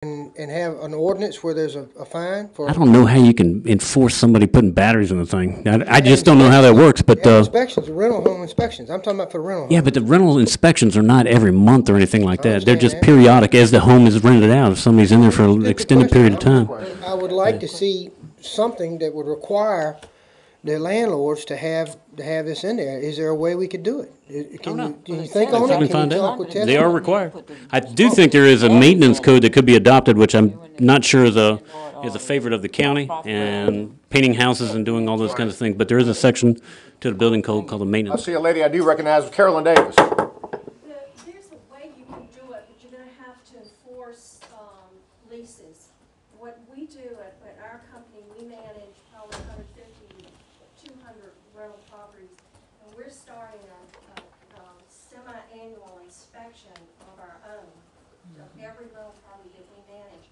and have an ordinance where there's a fine for? I don't know how you can enforce somebody putting batteries in the thing. I just don't know how that works, but, Inspections, rental home inspections. I'm talking about for the rental home. yeah, but the rental inspections are not every month or anything like that. They're understand just that. periodic as the home is rented out. If somebody's in there for an Good extended question. period of time. I would like to see something that would require the landlords to have this in there. Is there a way we could do it? Can you think on it? Let me Can find you out. talk with Ted? They are required. I do think there is a maintenance code that could be adopted, which I'm not sure is a favorite of the county, and painting houses and doing all those kinds of things. But there is a section to the building code called the I maintenance. see a lady I do recognize, Carolyn Davis. There's a way you can do it, but you're gonna have to enforce, leases. What we do at our company, we manage probably 150 to 200 rental properties, and we're starting a semi-annual inspection of our own, of every rental property that we manage.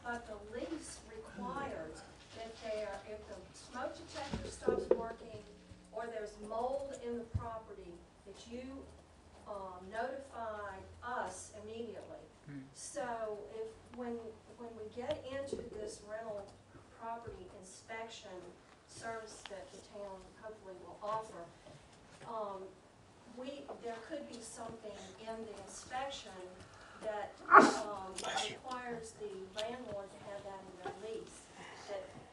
But the lease requires that if the smoke detector stops working, or there's mold in the property, that you notify us immediately. So when we get into this rental property inspection service that the town hopefully will offer, there could be something in the inspection that requires the landlord to have that in their lease.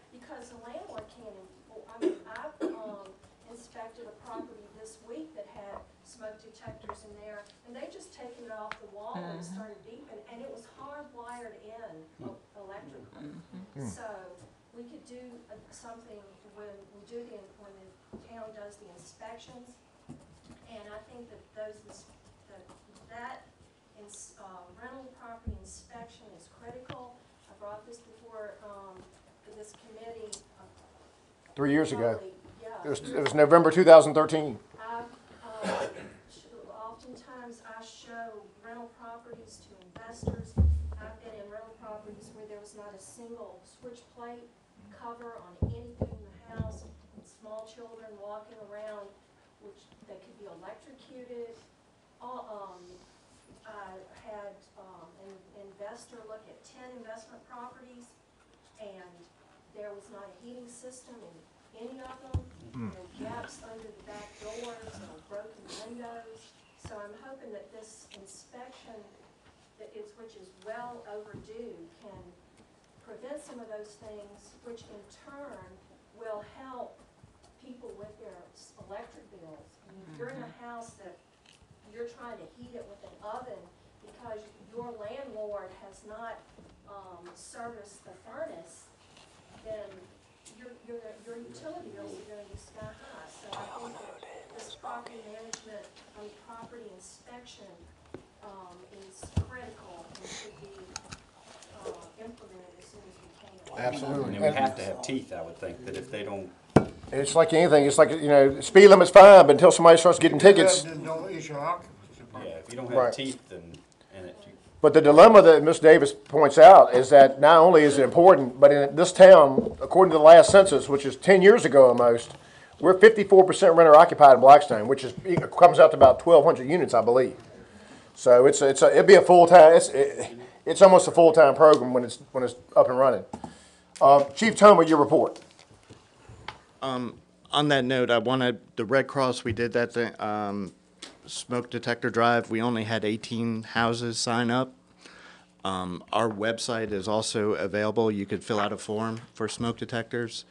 Because the landlord can't, I've inspected a property this week that had smoke detectors in there, and they just taken it off the wall and it started beeping, and it was hardwired in electrically. So we could do something when the town does the inspections, and I think that rental property inspection is critical. I brought this before this committee. 3 years ago. Yeah. It was November 2013. Oftentimes I show rental properties to investors. I've been in rental properties where there was not a single switch plate cover on anything in the house, and small children walking around, which they could be electrocuted. I had an investor look at 10 investment properties, and there was not a heating system in any of them. No gaps under the back doors, no broken windows. So I'm hoping that this inspection, which is well overdue, can prevent some of those things, which in turn will help people with their electric bills. I mean, if you're in a house that you're trying to heat it with an oven because your landlord has not serviced the furnace, then your utility bills are going to be sky high. So I think that this property management and property inspection is critical and should be implemented as soon as we can. Absolutely. And we have to have teeth, I would think, that if they don't, It's like anything. It's like, speed limit's fine, but until somebody starts getting tickets. No issue occupancy. yeah, if you don't Right. have teeth, then, But the dilemma that Ms. Davis points out is that not only is it important, but in this town, according to the last census, which is 10 years ago almost, we're 54% renter occupied in Blackstone, which comes out to about 1,200 units, I believe. So it'd be a full-time, it's almost a full-time program when it's up and running. Chief Toma, your report. On that note, I wanted the Red Cross. We did that thing, smoke detector drive. We only had 18 houses sign up. Our website is also available. You could fill out a form for smoke detectors.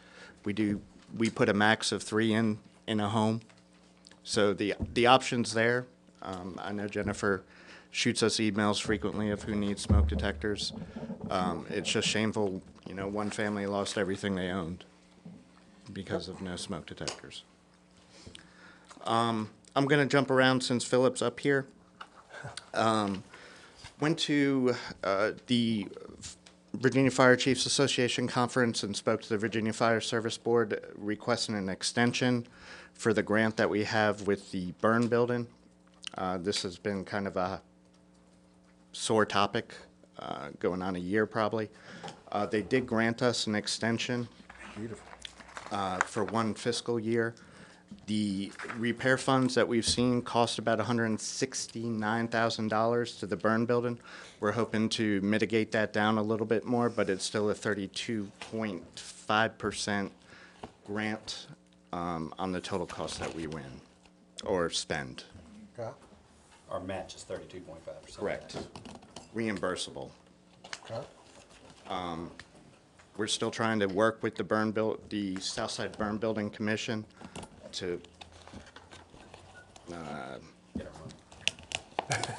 We put a max of 3 in a home. So the option's there. I know Jennifer shoots us emails frequently of who needs smoke detectors. It's just shameful, one family lost everything they owned because of no smoke detectors. I'm going to jump around since Philip's up here. Went to the Virginia Fire Chiefs Association conference and spoke to the Virginia Fire Service Board requesting an extension for the grant that we have with the burn building. This has been kind of a sore topic, going on a year probably. They did grant us an extension for 1 fiscal year, The repair funds that we've seen cost about $169,000 to the burn building. We're hoping to mitigate that down a little bit more, but it's still a 32.5% grant on the total cost that we win or spend. Okay. Our match is 32.5%. Correct. Reimbursable. Okay. We're still trying to work with the Southside Burn Building Commission to Get our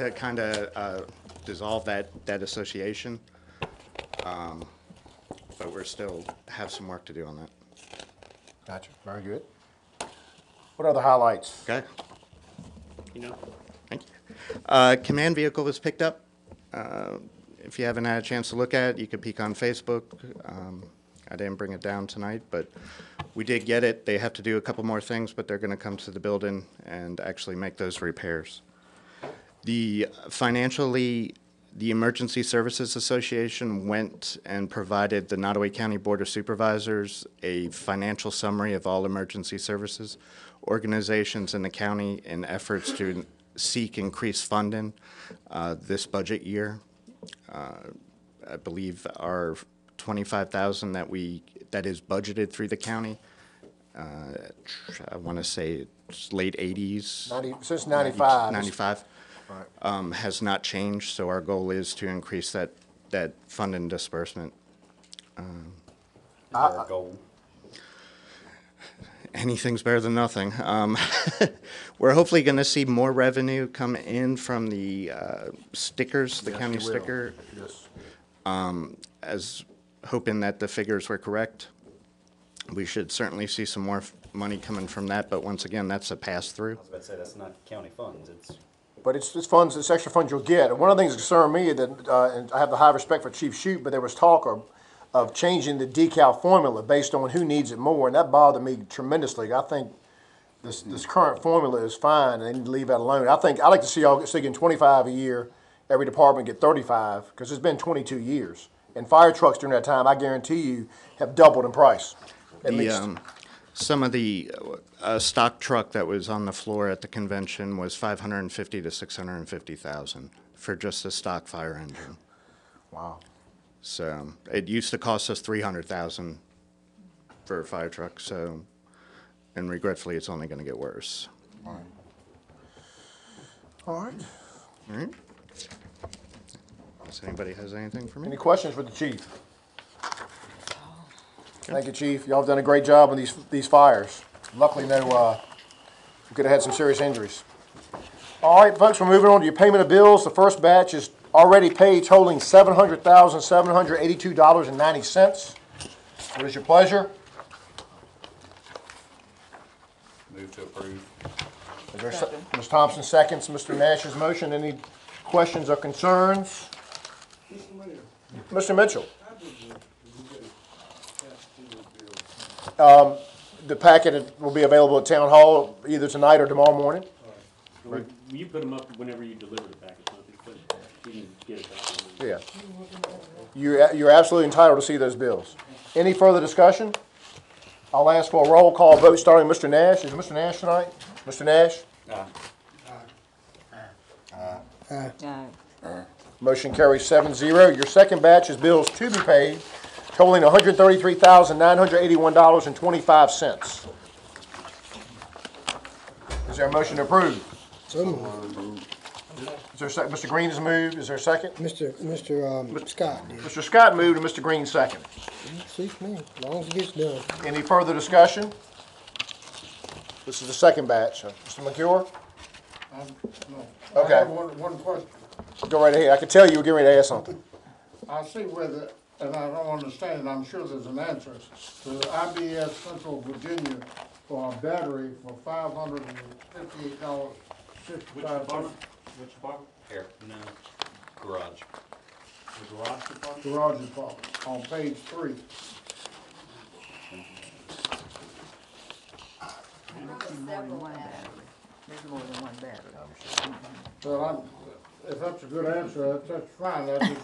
money. kind of dissolve that association. But we're still have some work to do on that. Gotcha. Very good. What other highlights? Okay? You know, Thank you. Command vehicle was picked up. If you haven't had a chance to look at it, you could peek on Facebook. I didn't bring it down tonight, but we did get it. They have to do a couple more things, but they're going to come to the building and actually make those repairs. Financially, the Emergency Services Association went and provided the Nottaway County Board of Supervisors a financial summary of all emergency services organizations in the county in efforts to seek increased funding this budget year. I believe our $25,000 that is budgeted through the county. I want to say it's late 80s. Since 95. 95. Has not changed, so our goal is to increase that funding disbursement. Our goal. Anything's better than nothing. We're hopefully going to see more revenue come in from the stickers, the county you will. sticker, Yes. as hoping that the figures were correct. We should certainly see some more money coming from that, but once again, that's a pass-through. I was about to say, that's not county funds, it's, But it's funds, it's extra funds you'll get. And one of the things that concerned me, that, and I have the high respect for Chief Shute, but there was talk of changing the decal formula based on who needs it more, and that bothered me tremendously. I think this current formula is fine, and they need to leave that alone. I like to see y'all getting 25 a year, every department get 35, because it's been 22 years. And fire trucks during that time, I guarantee you, have doubled in price, at least. Some of the stock truck that was on the floor at the convention was $550,000 to $650,000 for just a stock fire engine. Wow. So it used to cost us $300,000 for a fire truck. So, and regretfully, it's only going to get worse. All right. All right. Does anybody has anything for me? Any questions for the chief? Thank you, Chief. Y'all have done a great job on these fires. Luckily, we could have had some serious injuries. All right, folks, we're moving on to your payment of bills. The first batch is already paid, totaling $700,782.90. What is your pleasure? move to approve. Ms. Thompson seconds Mr. Nash's motion. Any questions or concerns? Mr. Mitchell? The packet will be available at Town Hall either tonight or tomorrow morning. You put them up whenever you deliver the package, but you can get it back. Yeah. You're absolutely entitled to see those bills. Any further discussion? I'll ask for a roll call vote starting with Mr. Nash. Is Mr. Nash tonight? Mr. Nash? Motion carries 7-0. Your second batch is bills to be paid, totaling $133,981.25. Is there a motion to approve? So moved. Is there a second? Mr. Green has moved. Is there a second? Mr. Scott did. Mr. Scott moved and Mr. Green second. Suits me, as long as it gets done. Any further discussion? This is the second batch. Mr. McCure? No. Okay. I have one question. Go right ahead. I can tell you were getting ready to ask something. I see whether, and I don't understand, I'm sure there's an answer. The IBS Central Virginia for a battery for $558.65. Which department? Here, no, garage. The garage department? Garage department, on page 3. There's more than one battery. Well, if that's a good answer, that's fine. I just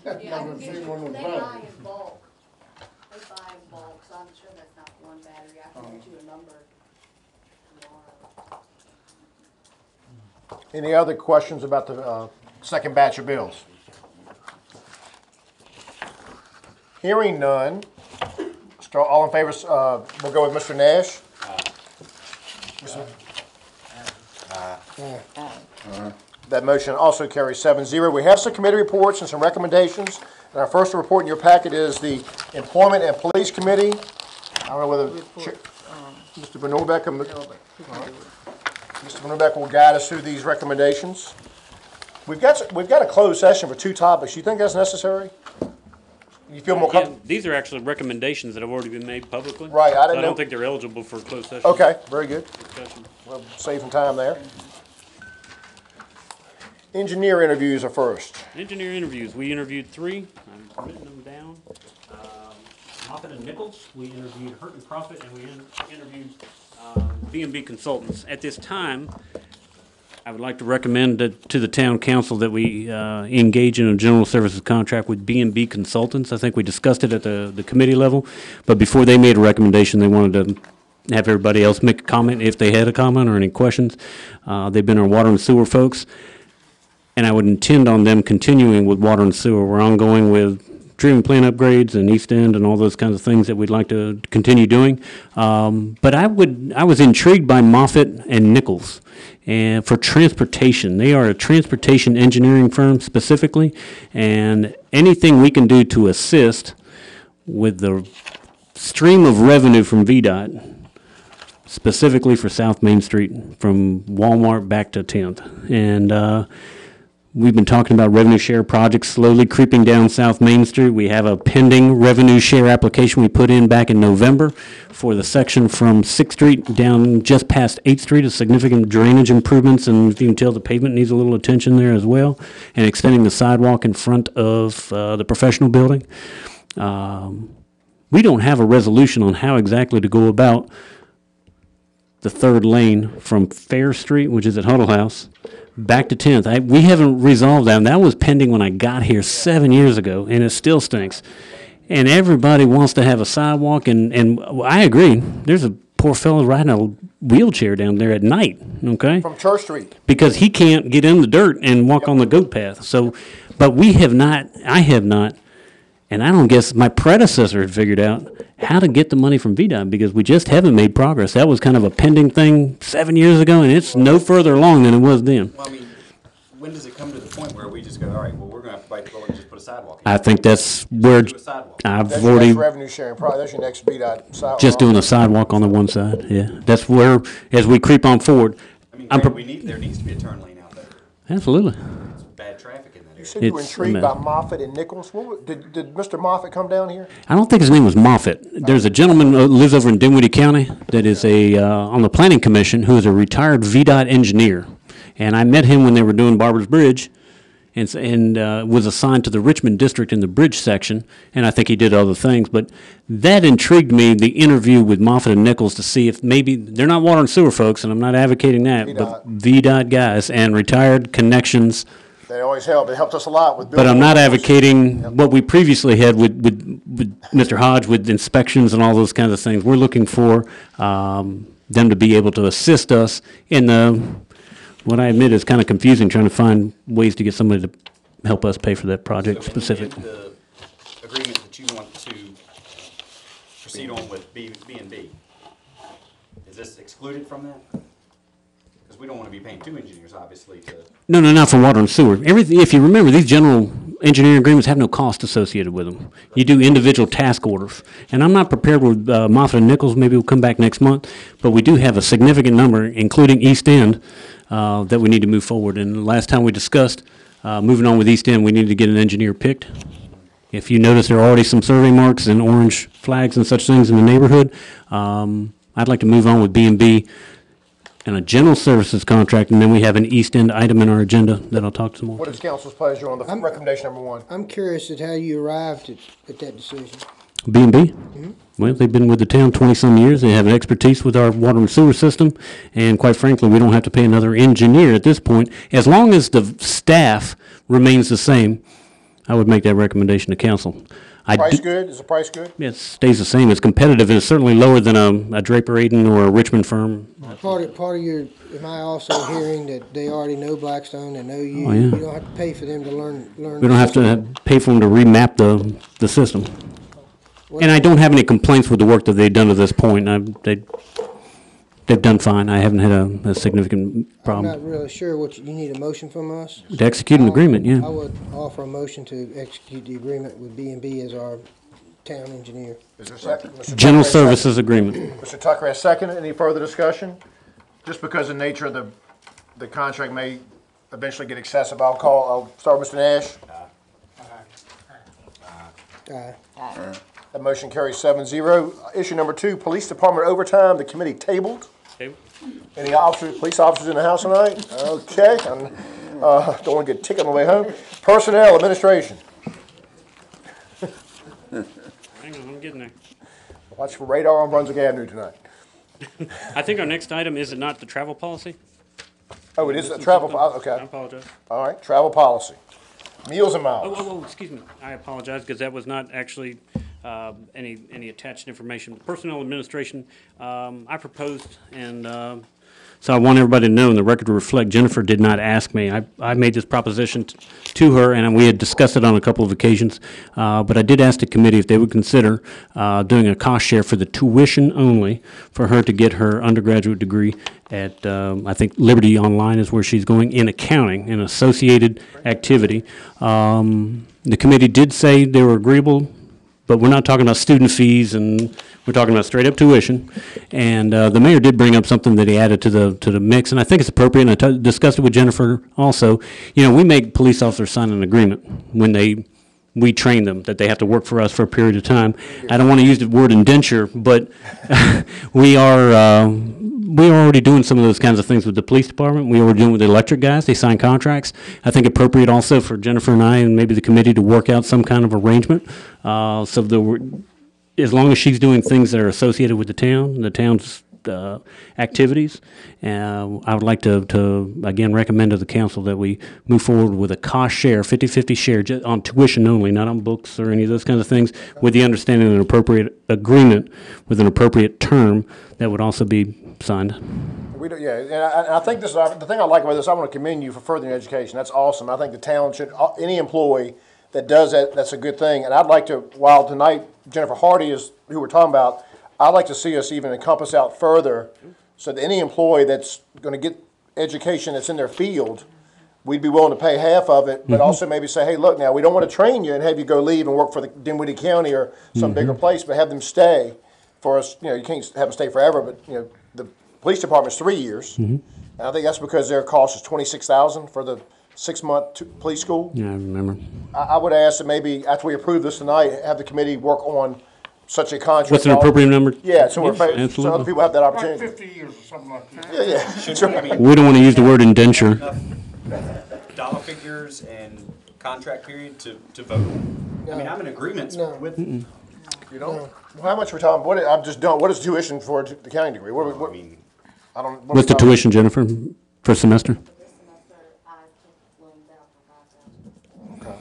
never seen one with They battery. buy in bulk. They buy in bulk, so I'm sure that's not one battery. I can get you a number. Any other questions about the second batch of bills? Hearing none. All in favor, we'll go with Mr. Nash. That motion also carries 7-0. We have some committee reports and some recommendations. And our first report in your packet is the Employment and Police Committee. I don't know whether Mr. Benobeck will guide us through these recommendations. We've got a closed session for 2 topics. You think that's necessary? You feel more comfortable? These are actually recommendations that have already been made publicly. Right, I didn't So I know- don't think they're eligible for a closed session. Okay, very good. Discussion. We'll save some time there. Engineer interviews are first. Engineer interviews, we interviewed 3, I've written them down. Moffitt and Nichols, we interviewed Hurt and Profit, and we interviewed B&B Consultants. At this time, I would like to recommend to the town council that we engage in a general services contract with B&B Consultants. I think we discussed it at the committee level, but before they made a recommendation, they wanted to have everybody else make a comment if they had a comment or any questions. They've been our water and sewer folks, and I would intend on them continuing with water and sewer. We're ongoing with treatment plant upgrades and East End and all those kinds of things that we'd like to continue doing. But I was intrigued by Moffitt and Nichols and for transportation. They are a transportation engineering firm specifically, and anything we can do to assist with the stream of revenue from VDOT, specifically for South Main Street, from Walmart back to 10th. And we've been talking about revenue share projects slowly creeping down South Main Street. We have a pending revenue share application we put in back in November for the section from 6th Street down just past 8th Street, a significant drainage improvements, and you can tell the pavement needs a little attention there as well, and extending the sidewalk in front of the professional building. We don't have a resolution on how exactly to go about the 3rd lane from Fair Street, which is at Huddle House, back to 10th. We haven't resolved that, and that was pending when I got here 7 years ago, and it still stinks. And everybody wants to have a sidewalk, and I agree. There's a poor fellow riding a wheelchair down there at night, okay? From Church Street. Because he can't get in the dirt and walk on the goat path. So, but I have not, and I don't guess my predecessor had figured out how to get the money from VDOT, because we just haven't made progress. That was kind of a pending thing 7 years ago, and it's no further along than it was then. Well, I mean, when does it come to the point where we just go, all right, well, we're gonna have to bite the bullet and just put a sidewalk in? I think that's where Do a sidewalk. I've That's your already next revenue sharing, probably, that's your next VDOT sidewalk. just doing a sidewalk on the one side, yeah. That's where, as we creep on forward, I mean, I'm there needs to be a turn lane out there. absolutely. It's bad traffic in that area. You said you were It's a intrigued mess. by Moffitt and Nichols. Did Mr. Moffitt come down here? I don't think his name was Moffitt. There's a gentleman who lives over in Dinwiddie County that is on the planning commission, who is a retired VDOT engineer. And I met him when they were doing Barber's Bridge, and was assigned to the Richmond district in the bridge section, and I think he did other things. But that intrigued me, the interview with Moffitt and Nichols, to see if maybe, they're not water and sewer folks, and I'm not advocating that, but VDOT guys and retired connections. They always help. It helped us a lot with But building. I'm not advocating what we previously had with Mr. Hodge with inspections and all those kinds of things. We're looking for them to be able to assist us in what I admit is kind of confusing, trying to find ways to get somebody to help us pay for that project So specifically. in the agreement that you want to proceed on with B&B, is this excluded from that? Because we don't want to be paying 2 engineers, obviously, to. No, not for water and sewer. Everything, if you remember, these general engineering agreements have no cost associated with them. You do individual task orders. And I'm not prepared with Moffitt and Nichols, maybe we'll come back next month, but we do have a significant number, including East End, that we need to move forward. And last time we discussed, moving on with East End, we need to get an engineer picked. If you notice, there are already some survey marks and orange flags and such things in the neighborhood. I'd like to move on with B&B and a general services contract, and then we have an East End item in our agenda that I'll talk some more. What is council's pleasure on the recommendation number 1? I'm curious at how you arrived at that decision. B&B? Well, they've been with the town 20-some years. They have an expertise with our water and sewer system, and quite frankly, we don't have to pay another engineer at this point. As long as the staff remains the same, I would make that recommendation to council. Price good? Is the price good? It stays the same. It's competitive, and it's certainly lower than a Draper Aiden or a Richmond firm. Part of your, am I also hearing that they already know Blackstone, they know you? Oh, yeah. You don't have to pay for them to learn. We don't have to pay for them to remap the system. And I don't have any complaints with the work that they've done to this point. They've done fine. I haven't had a significant I'm problem. not really sure what, you need a motion from us? To execute an agreement, I yeah. would offer a motion to execute the agreement with B&B as our town engineer. Is there a second? Mr. General Tucker has services agreement. seconded. Mr. Tucker has seconded. Any further discussion? Just because the nature of the contract may eventually get excessive, I'll start with Mr. Nash. That motion carries 7-0. Issue number 2, Police Department overtime, the committee tabled. Any police officers in the house tonight? Okay. Don't want to get a ticket on the way home. Personnel administration. Hang on, I'm getting there. Watch for radar on Brunswick Avenue tonight. I think our next item, is it not the travel policy? Oh, it is a travel, I okay. apologize. All right, travel policy. Meals and miles. Oh, excuse me. I apologize, because that was not actually any attached information. Personnel administration, I proposed, and so I want everybody to know, and the record to reflect, Jennifer did not ask me. I made this proposition to her, and we had discussed it on a couple of occasions, but I did ask the committee if they would consider doing a cost share for the tuition only for her to get her undergraduate degree at, I think Liberty Online is where she's going, in accounting, an associated activity. The committee did say they were agreeable, but we're not talking about student fees, and we're talking about straight-up tuition. And the mayor did bring up something that he added to the mix, and I think it's appropriate, and I discussed it with Jennifer also. You know, we make police officers sign an agreement when we train them, that they have to work for us for a period of time. I don't want to use the word indenture, but we're already doing some of those kinds of things with the police department. We were doing with the electric guys. They sign contracts. I think appropriate also for Jennifer and I and maybe the committee to work out some kind of arrangement. So that as long as she's doing things that are associated with the town's activities, I would like to again recommend to the council that we move forward with a cost share, 50-50 share, on tuition only, not on books or any of those kinds of things, with the understanding of an appropriate agreement with an appropriate term that would also be signed. And I think this is the thing I like about this. I want to commend you for furthering education. That's awesome. I think the town should, any employee that does that, that's a good thing. And I'd like to, while tonight Jennifer Hardy is who we're talking about, I'd like to see us even encompass out further so that any employee that's going to get education that's in their field, we'd be willing to pay half of it, but also maybe say, hey, look, now we don't want to train you and have you go leave and work for the Dinwiddie County or some bigger place, but have them stay for us. You know, you can't have them stay forever, but you know, the police department's 3 years, and I think that's because their cost is $26,000 for the 6-month police school. Yeah, I remember. I would ask that maybe after we approve this tonight, have the committee work on such a contract. What's an appropriate number? Yeah, so so Absolutely. other people have that Like opportunity. 50 years or something like that. Yeah. Sure. We don't want to use the word indenture. Dollar figures and contract period to vote. I mean, I'm in agreement No. with, You know, well, how much we're talking? I'm just done. What is tuition for the county degree? I mean, I don't. What's the tuition, Jennifer, for a semester? This semester, I took loans out for 5,000.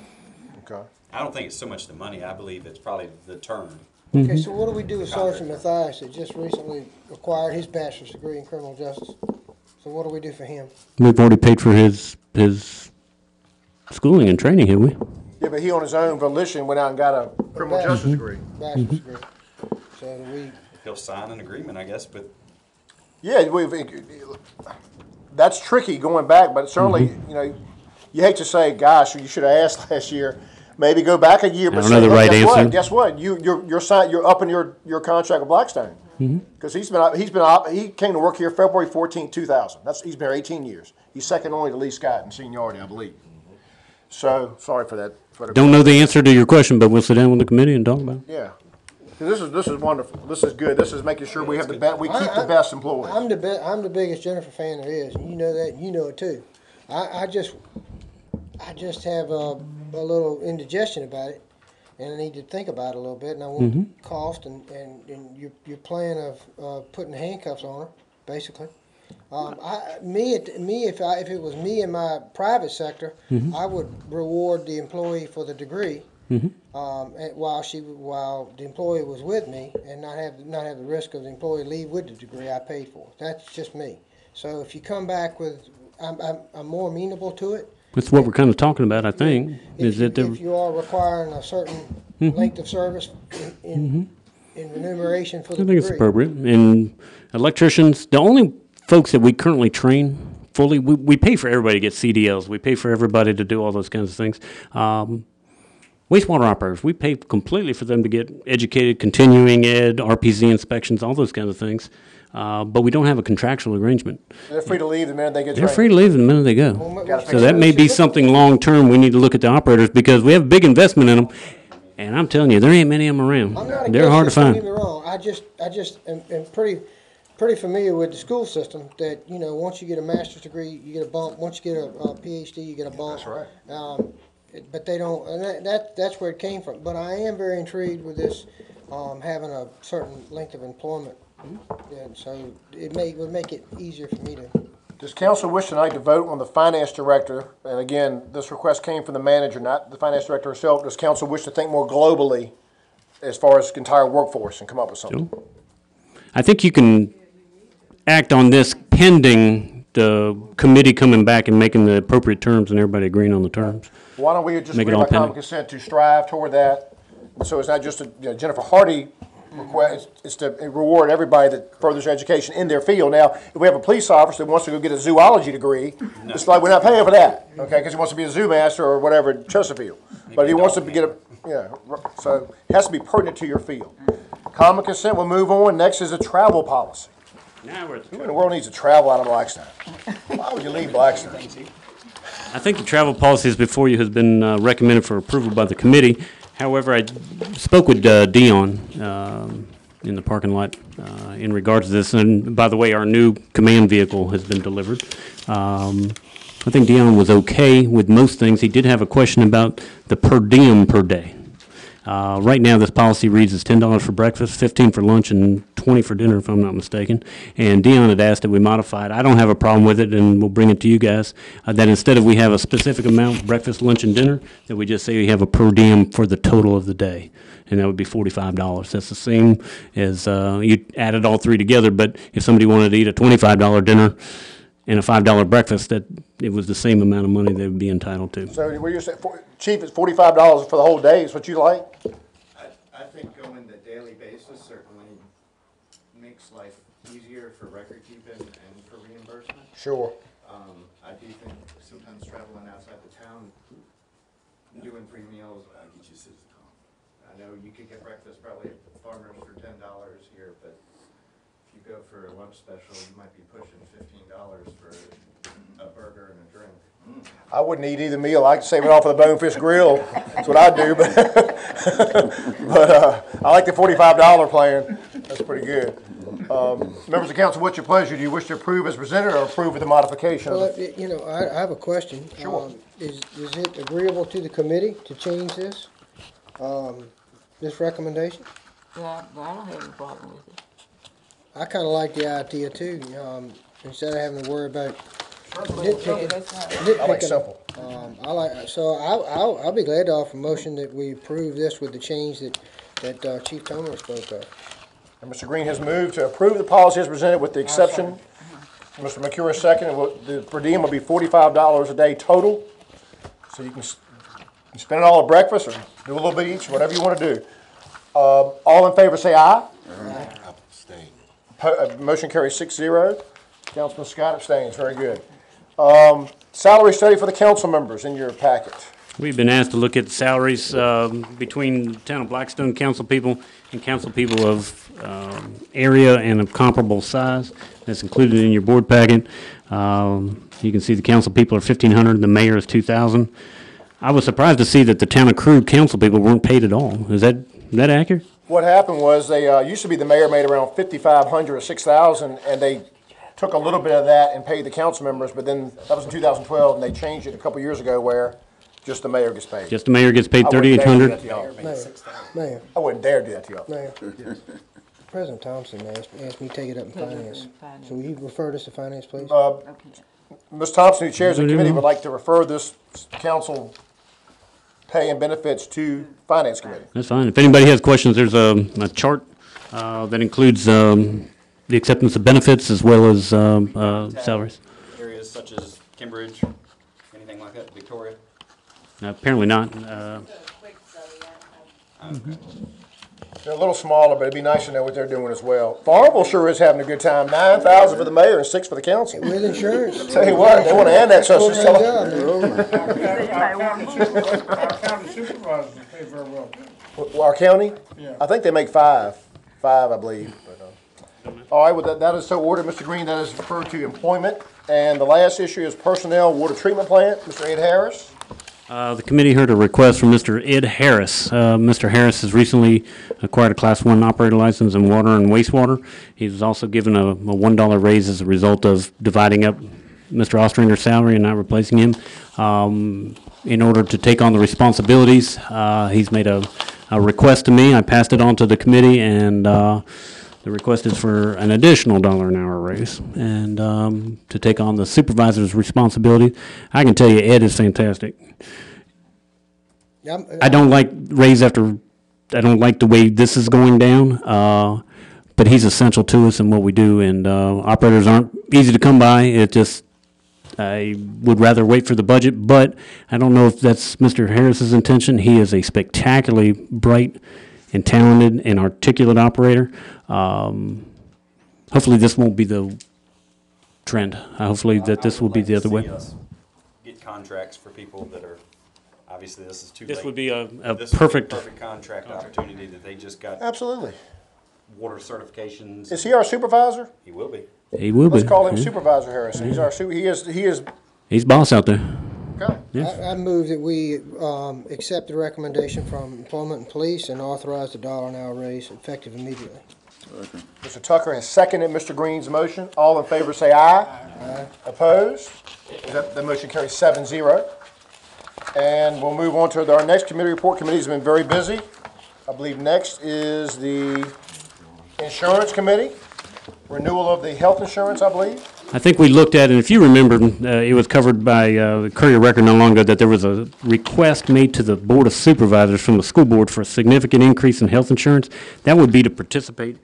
Okay. I don't think it's so much the money. I believe it's probably the term. Okay, so what do we do with Sergeant Matthias that just recently acquired his bachelor's degree in criminal justice? So what do we do for him? We've already paid for his schooling and training, have we? Yeah, but he on his own volition went out and got a criminal justice degree. Bachelor's degree. So do we, If he'll sign an agreement, I guess, but Yeah, that's tricky going back, but certainly, you know, you hate to say, gosh, you should have asked last year. Maybe go back a year, but don't know the right answer. Guess what? You're upping your contract with Blackstone because he came to work here February 14, 2000. He's been here 18 years. He's second only to Lee Scott in seniority, I believe. So sorry for that. Don't know the answer to your question, but we'll sit down with the committee and talk about it. Yeah. This is wonderful. This is good. This is making sure we have the best. We keep the best employees. I'm the biggest Jennifer fan there is, and you know that, and you know it too. I just have a little indigestion about it, and I need to think about it a little bit. And I want cost and your plan of putting handcuffs on her, basically. If it was me in my private sector, I would reward the employee for the degree. and while the employee was with me, and not have the risk of the employee leave with the degree I paid for. That's just me. So if you come back with, I'm more amenable to it. That's what we're kind of talking about, I think, is that If you are requiring a certain length of service in remuneration for the I think it's degree. appropriate. And electricians, the only folks that we currently train fully, we pay for everybody to get CDLs. We pay for everybody to do all those kinds of things. Wastewater operators, we pay completely for them to get educated, continuing ed, RPZ inspections, all those kinds of things. But we don't have a contractual arrangement. They're free to leave the minute they get They're trained. free to leave the minute they go. Gotta So fix that may be something long-term we need to look at the operators, because we have a big investment in them. And I'm telling you, there ain't many of them around. I'm not They're hard to against it, don't get find. me wrong. I just am pretty familiar with the school system that, once you get a master's degree, you get a bump. Once you get a PhD, you get a bump. That's right. But they don't, and that's where it came from. But I am very intrigued with this, having a certain length of employment. And so would make it easier for me to. Does council wish tonight to vote on the finance director? And again, this request came from the manager, not the finance director herself. Does council wish to think more globally as far as the entire workforce and come up with something? I think you can act on this pending the committee coming back and making the appropriate terms and everybody agreeing on the terms. Why don't we just Make it agree all by common pending. consent to strive toward that? So it's not just a Jennifer Hardy request, it's to reward everybody that furthers their education in their field. Now, if we have a police officer that wants to go get a zoology degree, it's like we're not paying for that, okay? Because he wants to be a zoo master or whatever at Chesterfield. But if he wants to get so it has to be pertinent to your field. Common consent, we'll move on. Next is a travel policy. Now we're at Who in the world needs to travel out of Blackstone? Why would you leave Blackstone? I think the travel policies before you has been recommended for approval by the committee. However, I spoke with Dion in the parking lot in regards to this. And by the way, our new command vehicle has been delivered. I think Dion was okay with most things. He did have a question about the per diem per day. Right now, this policy reads as $10 for breakfast, $15 for lunch, and $20 for dinner, if I'm not mistaken. And Dion had asked that we modify it. I don't have a problem with it, and we'll bring it to you guys, that instead of we have a specific amount, breakfast, lunch, and dinner, that we just say we have a per diem for the total of the day. And that would be $45. That's the same as, you added all three together, but if somebody wanted to eat a $25 dinner and a $5 breakfast, that it was the same amount of money they would be entitled to. So what you're saying, Chief, it's $45 for the whole day is what you like? I think going the daily basis certainly makes life easier for record keeping and for reimbursement. Sure. I do think sometimes traveling outside the town, doing free meals, I know you could get breakfast probably at Farmers for $10 here, but if you go for a lunch special, you might be pushing $15 for a burger and a drink. I wouldn't eat either meal. I could save it all for the Bonefish Grill. That's what I do. But I like the $45 plan. That's pretty good. Members of council, what's your pleasure? Do you wish to approve as presented or approve with the modification? Well, I have a question. Sure. Is it agreeable to the committee to change this, this recommendation? Yeah, I don't have any problem with it. I kind of like the idea too, instead of having to worry about Yeah, nitpicking. that's not, I like simple. I'll be glad to offer a motion that we approve this with the change that Chief Tomer spoke of. And Mr. Green has moved to approve the policy as presented with the exception. Mr. McCure is second. The per diem will be $45 a day total. So you can spend it all at breakfast or do a little bit each, whatever you want to do. All in favor say aye. Motion carries 6-0. Councilman Scott abstains. Very good. Salary study for the council members in your packet. We've been asked to look at salaries between the town of Blackstone council people and council people of area and of comparable size. That's included in your board packet. You can see the council people are $1,500, the mayor is $2,000. I was surprised to see that the town of Crew council people weren't paid at all. Is that accurate? What happened was they used to be the mayor made around $5,500 or $6,000, and they took a little bit of that and paid the council members. But then that was in 2012, and they changed it a couple years ago where just the mayor gets paid. Just the mayor gets paid I wouldn't dare do that $3,800. to y'all. Mayor, I wouldn't dare do that to y'all. Mayor, President Thompson asked me to take it up in finance. So will you refer this to finance, please? Ms. Thompson, who chairs the committee, would like to refer this council pay and benefits to Finance Committee. That's fine. If anybody has questions, there's a chart that includes the acceptance of benefits as well as salaries. Areas such as Cambridge, anything like that, Victoria? Apparently not. They're a little smaller, but it'd be nice to know what they're doing as well. Farmville sure is having a good time. 9,000 for the mayor and 6 for the council. With insurance. Tell you what, they want to add that social Full-time job, man. Our county supervisors pay very well. Our county? Yeah. I think they make 5, I believe. All right, well, that is so ordered, Mr. Green. That is referred to employment. And the last issue is personnel water treatment plant. Mr. Ed Harris. The committee heard a request from Mr. Ed Harris. Mr. Harris has recently acquired a Class 1 operator license in water and wastewater. He was also given a $1 raise as a result of dividing up Mr. Ostrander's salary and not replacing him. In order to take on the responsibilities, he's made a request to me. I passed it on to the committee, and the request is for an additional $1 an hour raise and to take on the supervisor's responsibility. I can tell you, Ed is fantastic. I don't like I don't like the way this is going down, but he's essential to us and what we do, and operators aren't easy to come by. It just, I would rather wait for the budget, but I don't know if that's Mr. Harris's intention. He is a spectacularly bright and talented and articulate operator. Hopefully this won't be the trend. Hopefully that this will be the other way. I would like to see us get contracts for people that are, obviously this is too late. This would be a This would perfect, be a perfect contract opportunity that they just got Absolutely. water certifications. Is he our supervisor? He will be. he will be. Let's call him Yeah. Supervisor Harris. He's our he is He's boss out there. okay. I move that we accept the recommendation from Employment and Police and authorize the $1 an hour raise effective immediately. Mr. Tucker has seconded Mr. Green's motion. All in favor say aye. Aye. Opposed? That motion carries 7-0. And we'll move on to our next committee report. Committee's been very busy. I believe next is the Insurance Committee. Renewal of the health insurance, I believe. I think we looked at, and if you remember, it was covered by the Courier Record not long ago, that there was a request made to the Board of Supervisors from the school board for a significant increase in health insurance. That would be to participate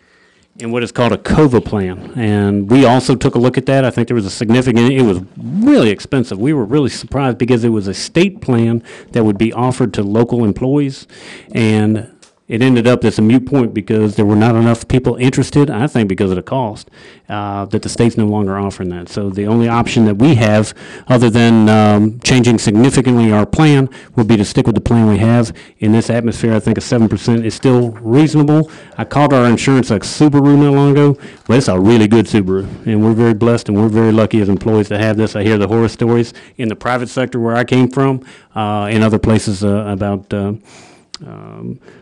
in what is called a COVA plan. And we also took a look at that. I think there was a significant, it was really expensive. We were really surprised because it was a state plan that would be offered to local employees. And it ended up as a moot point because there were not enough people interested, I think because of the cost, that the state's no longer offering that. So the only option that we have, other than changing significantly our plan, would be to stick with the plan we have. In this atmosphere, I think a 7% is still reasonable. I called our insurance a Subaru not long ago, but it's a really good Subaru. And we're very blessed and we're very lucky as employees to have this. I hear the horror stories in the private sector where I came from, in other places about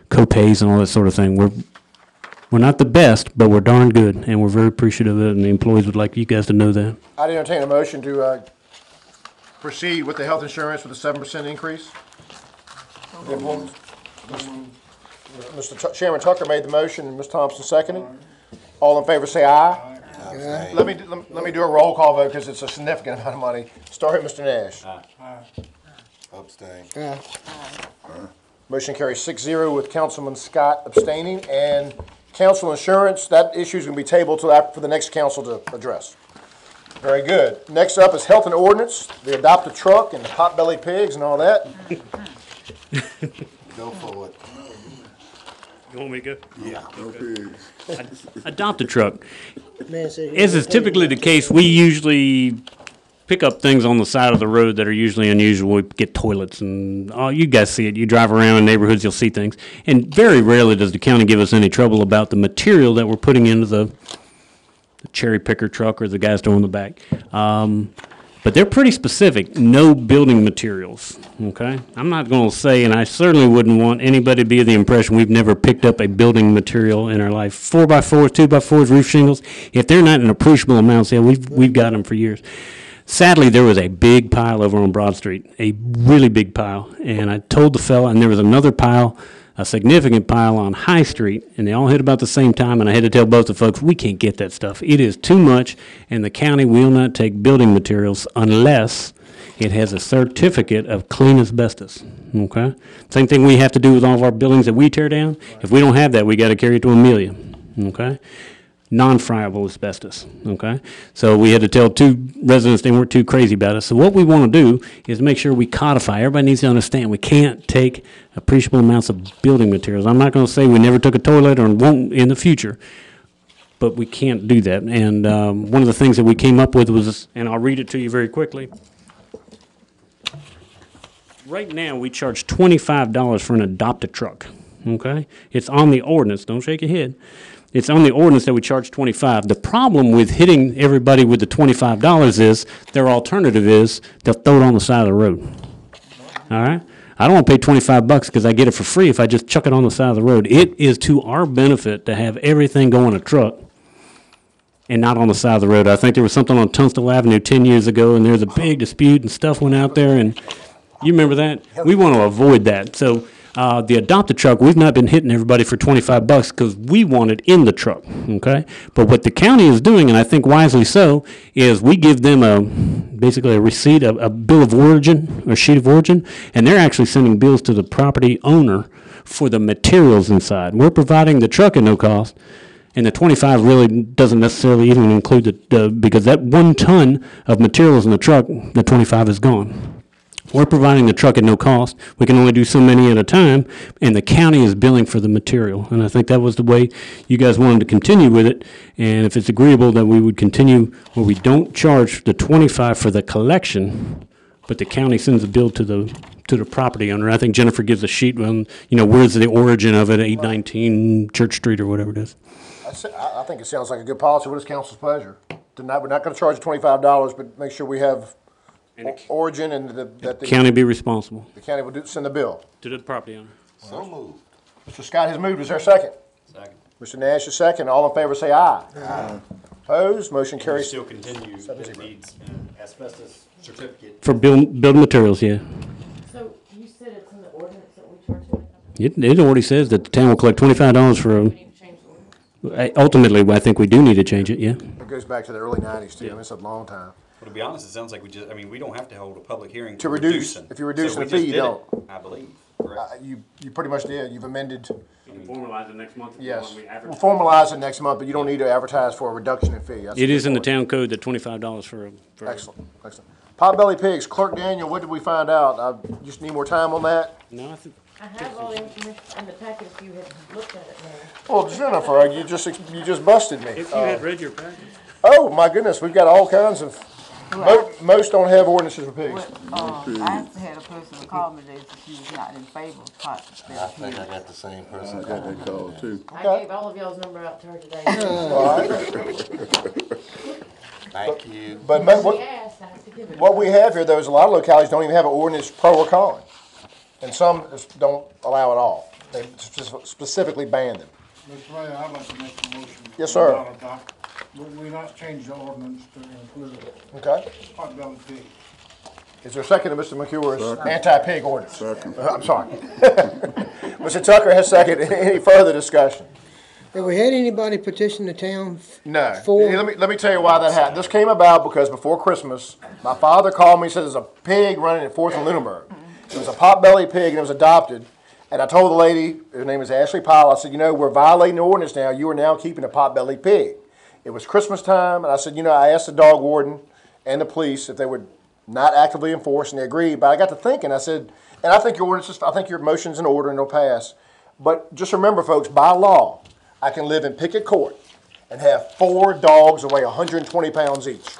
co-pays and all that sort of thing. We're not the best, but we're darn good, and we're very appreciative of it, and the employees would like you guys to know that. I'd entertain a motion to proceed with the health insurance with a 7% increase. Mr. Chairman Tucker made the motion, and Ms. Thompson seconded. All in favor say aye. Aye. Let me do a roll call vote because it's a significant amount of money. Start with Mr. Nash. Abstain. Aye. Motion carries 6-0 with Councilman Scott abstaining. And council insurance, that issue is going to be tabled till after for the next council to address. Very good. Next up is health and ordinance, the adopted truck and the pot-bellied pigs and all that. Go for it. You want me to go? Yeah. Go pigs. Adopt a truck. Man said he As is won't tell you typically about the case, we usually pick up things on the side of the road that are usually unusual. We get toilets and, oh, you guys see it. You drive around in neighborhoods, you'll see things. And very rarely does the county give us any trouble about the material that we're putting into the cherry picker truck or the guys throwing the back. But they're pretty specific, no building materials, okay? I'm not going to say, and I certainly wouldn't want anybody to be of the impression we've never picked up a building material in our life. 4x4s, 2x4s, roof shingles, if they're not in appreciable amounts, yeah, we've got them for years. Sadly, there was a big pile over on Broad Street, a really big pile, and I told the fella, and there was another pile, a significant pile on High Street, and they all hit about the same time, and I had to tell both the folks, we can't get that stuff. It is too much, and the county will not take building materials unless it has a certificate of clean asbestos, okay? Same thing we have to do with all of our buildings that we tear down. If we don't have that, we gotta carry it to Amelia, okay? Non-friable asbestos, okay? So we had to tell 2 residents they weren't too crazy about it. So what we want to do is make sure we codify. Everybody needs to understand we can't take appreciable amounts of building materials. I'm not going to say we never took a toilet or won't in the future, but we can't do that. And one of the things that we came up with was, and I'll read it to you very quickly. Right now, we charge $25 for an adopted truck, okay? It's on the ordinance. Don't shake your head. It's on the ordinance that we charge $25. The problem with hitting everybody with the $25 is their alternative is they'll throw it on the side of the road. All right? I don't want to pay $25 because I get it for free if I just chuck it on the side of the road. It is to our benefit to have everything go in a truck and not on the side of the road. I think there was something on Tunstall Avenue 10 years ago, and there was a big dispute and stuff went out there, and you remember that? We want to avoid that. So the adopted truck, we've not been hitting everybody for $25 because we want it in the truck, okay? But what the county is doing, and I think wisely so, is we give them basically a receipt, a bill of origin, or sheet of origin, and they're actually sending bills to the property owner for the materials inside. We're providing the truck at no cost, and the 25 really doesn't necessarily even include because that 1 ton of materials in the truck, the 25 is gone. We're providing the truck at no cost. We can only do so many at a time, and the county is billing for the material. And I think that was the way you guys wanted to continue with it. And if it's agreeable that we would continue where we don't charge the 25 for the collection, but the county sends a bill to the property owner. I think Jennifer gives a sheet on, where's the origin of it, 819 Church Street or whatever it is. I think it sounds like a good policy. What is council's pleasure? We're not going to charge $25, but make sure we have origin and that the County be responsible the county will send the bill. to the property owner. So moved. Mr. Scott has moved. Is there a second? Second. Mr. Nash is second. All in favor say aye. Aye. Opposed? Motion We carries. still continue that it needs an asbestos certificate. For building materials, yeah. So you said it's in the ordinance that we charge $25? It already says that the town will collect $25 for We need to change the ordinance. ultimately, I think we do need to change it, yeah. It goes back to the early 90s too. I mean, it's a long time. Well, to be honest, it sounds like we don't have to hold a public hearing To to reduce. reduce them. If you're reducing So we the fee, just you did it, don't. I believe, correct? You pretty much did. You've amended. Formalize it next month. Yes. We'll formalize it next month, but you don't need to advertise for a reduction in fee. That's a It good is in the point. town code that $25 for. Excellent, excellent. Potbelly pigs, Clerk Daniel, what did we find out? I just need more time on that. No, I think, I have all the information in the packet if you had looked at it now. Well, Jennifer, you just busted me. if you had read your package. Oh, my goodness, we've got all kinds of, most don't have ordinances for pigs. I had a person call me today that she was not in favor of pot. I think I got the same person. I got that call too. I gave all of y'all's number out to her today. Thank you. But She what, asked, I have to give it. what we have here, though, is a lot of localities don't even have an ordinance pro or con. And some just don't allow it all. They specifically ban them. Mr. Mayor, I'd like to make a motion. Yes, sir. Not adopt- We not change the ordinance to include Okay? potbelly pig. Is there a second to Mr. McCure's anti-pig ordinance? Second. I'm sorry. Mr. Tucker has second. Any further discussion? Have we had anybody petition the town? No. For- Let me tell you why that happened. This came about because before Christmas, my father called me and said there's a pig running at 4th and Lunenburg. It was a potbelly pig and it was adopted. And I told the lady, her name is Ashley Powell, I said, we're violating the ordinance now. You are now keeping a potbelly pig. It was Christmas time, and I said, I asked the dog warden and the police if they would not actively enforce, and they agreed. But I got to thinking, I said, and I think your motion's in order and it'll pass. But just remember, folks, by law, I can live in Pickett Court and have 4 dogs that weigh 120 pounds each,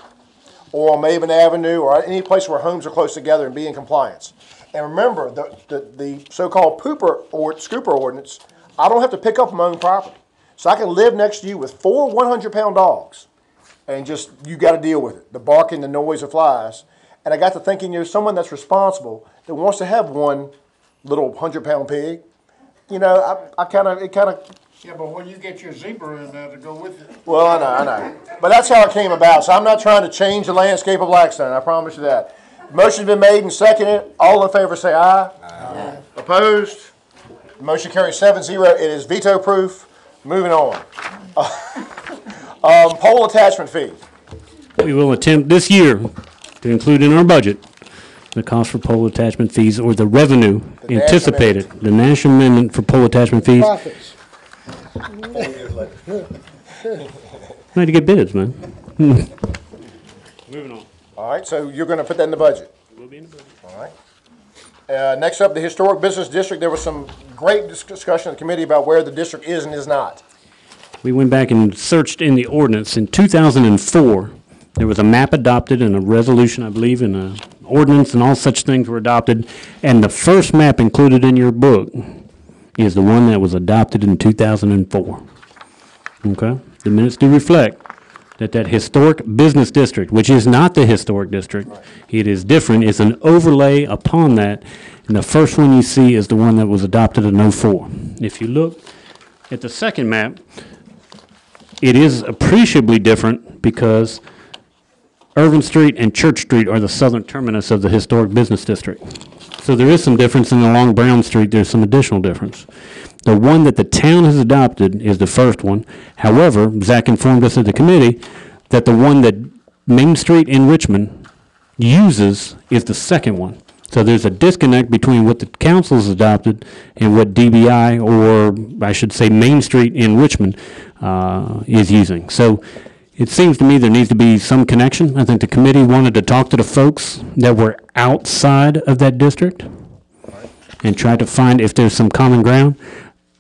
or on Maven Avenue, or any place where homes are close together and be in compliance. And remember, the so-called scooper ordinance, I don't have to pick up my own property. So I can live next to you with 4 100-pound dogs, and just, you got to deal with it, the barking, the noise, the flies. And I got to thinking, someone that's responsible, that wants to have one little 100-pound pig, Yeah, but when you get your zebra in there to go with it. Well, I know. But that's how it came about. So I'm not trying to change the landscape of Blackstone. I promise you that. Motion's been made and seconded. All in favor say aye. Aye. Opposed? Motion carries 7-0. It is veto proof. Moving on. Pole attachment fee. We will attempt this year to include in our budget the cost for pole attachment fees or the revenue The national anticipated, the national amendment for pole attachment fees. Profits. Need to get bids, man. Moving on. All right, so you're gonna put that in the budget? Will be in the budget. All right. Next up, the Historic Business District. There was some great discussion in the committee about where the district is and is not. We went back and searched in the ordinance. In 2004, there was a map adopted and a resolution, I believe, and an ordinance and all such things were adopted. And the first map included in your book is the one that was adopted in 2004. Okay? The minutes do reflect that historic business district, which is not the historic district, it is different, it's an overlay upon that. And the first one you see is the one that was adopted in '04. If you look at the second map, it is appreciably different because Irvin Street and Church Street are the southern terminus of the historic business district. So there is some difference, and along Brown Street, there's some additional difference. The one that the town has adopted is the first one. However, Zach informed us at the committee that the one that Main Street in Richmond uses is the second one. So there's a disconnect between what the council has adopted and what DBI, or I should say Main Street in Richmond, is using. So it seems to me there needs to be some connection. I think the committee wanted to talk to the folks that were outside of that district and try to find if there's some common ground.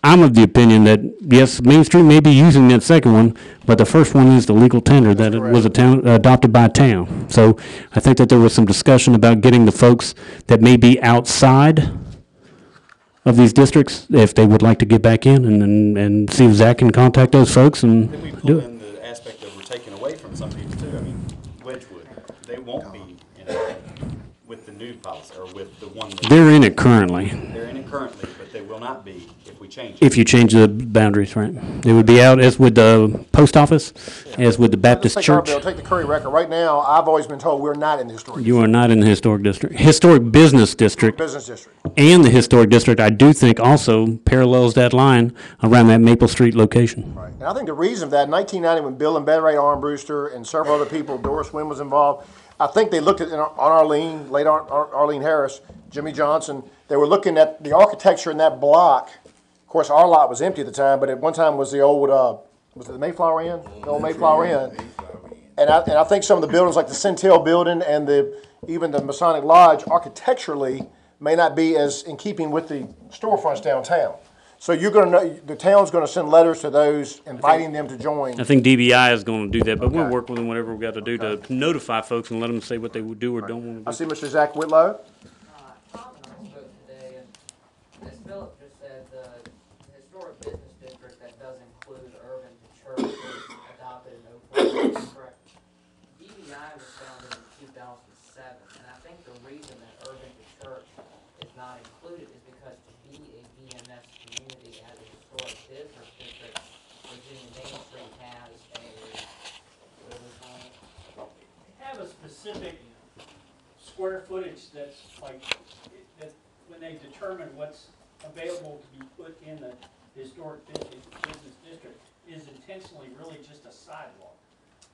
I'm of the opinion that, yes, Main Street may be using that second one, but the first one is the legal tender that it was adopted by town. So I think that there was some discussion about getting the folks that may be outside of these districts, if they would like to get back in, and see if Zach can contact those folks and Then we do pull it. in the aspect that we're taking away from some people too. I mean, Wedgewood, they won't be in it with the new policy, or with the one that, They're in it currently. they're in it currently, but they will not be if we change it. If you change the boundaries, right? It would be out as with the post office, as with the Baptist Let's take our church. bill, take the Curry record. Right now, I've always been told we're not in the historic You are not in the historic district. Historic business district business district. and the historic district, I do think also parallels that line around that Maple Street location. Right. And I think the reason for that, in 1990, when Bill and Betty Ray Armbruster and several other people, Doris Wynn was involved, I think they looked at, on Arlene, late Arlene Harris, Jimmy Johnson, they were looking at the architecture in that block. Of course, our lot was empty at the time, but at one time was the old, was it the Mayflower Inn? The old Mayflower Inn. And I think some of the buildings, like the Centel building and even the Masonic Lodge, architecturally may not be as in keeping with the storefronts downtown. So you're going to know, the town's going to send letters to those inviting them to join. I think DBI is going to do that, but we'll Okay. work with them whatever we've got to do to notify folks and let them say what they would do or don't want I to do. see Mr. Zach Whitlow. Tom and I spoke today, and Ms. Phillip just said the historic business district that does include Irvin to Church was adopted in '04, correct? DBI was founded in 2007, and I think the reason that Irvin to Church is not included is because to be a VMS community as a historic business district, Virginia Main Street has a, what do we call it? Have a specific square footage that's like, that when they determine what's available to be put in the historic business district is intentionally really just a sidewalk.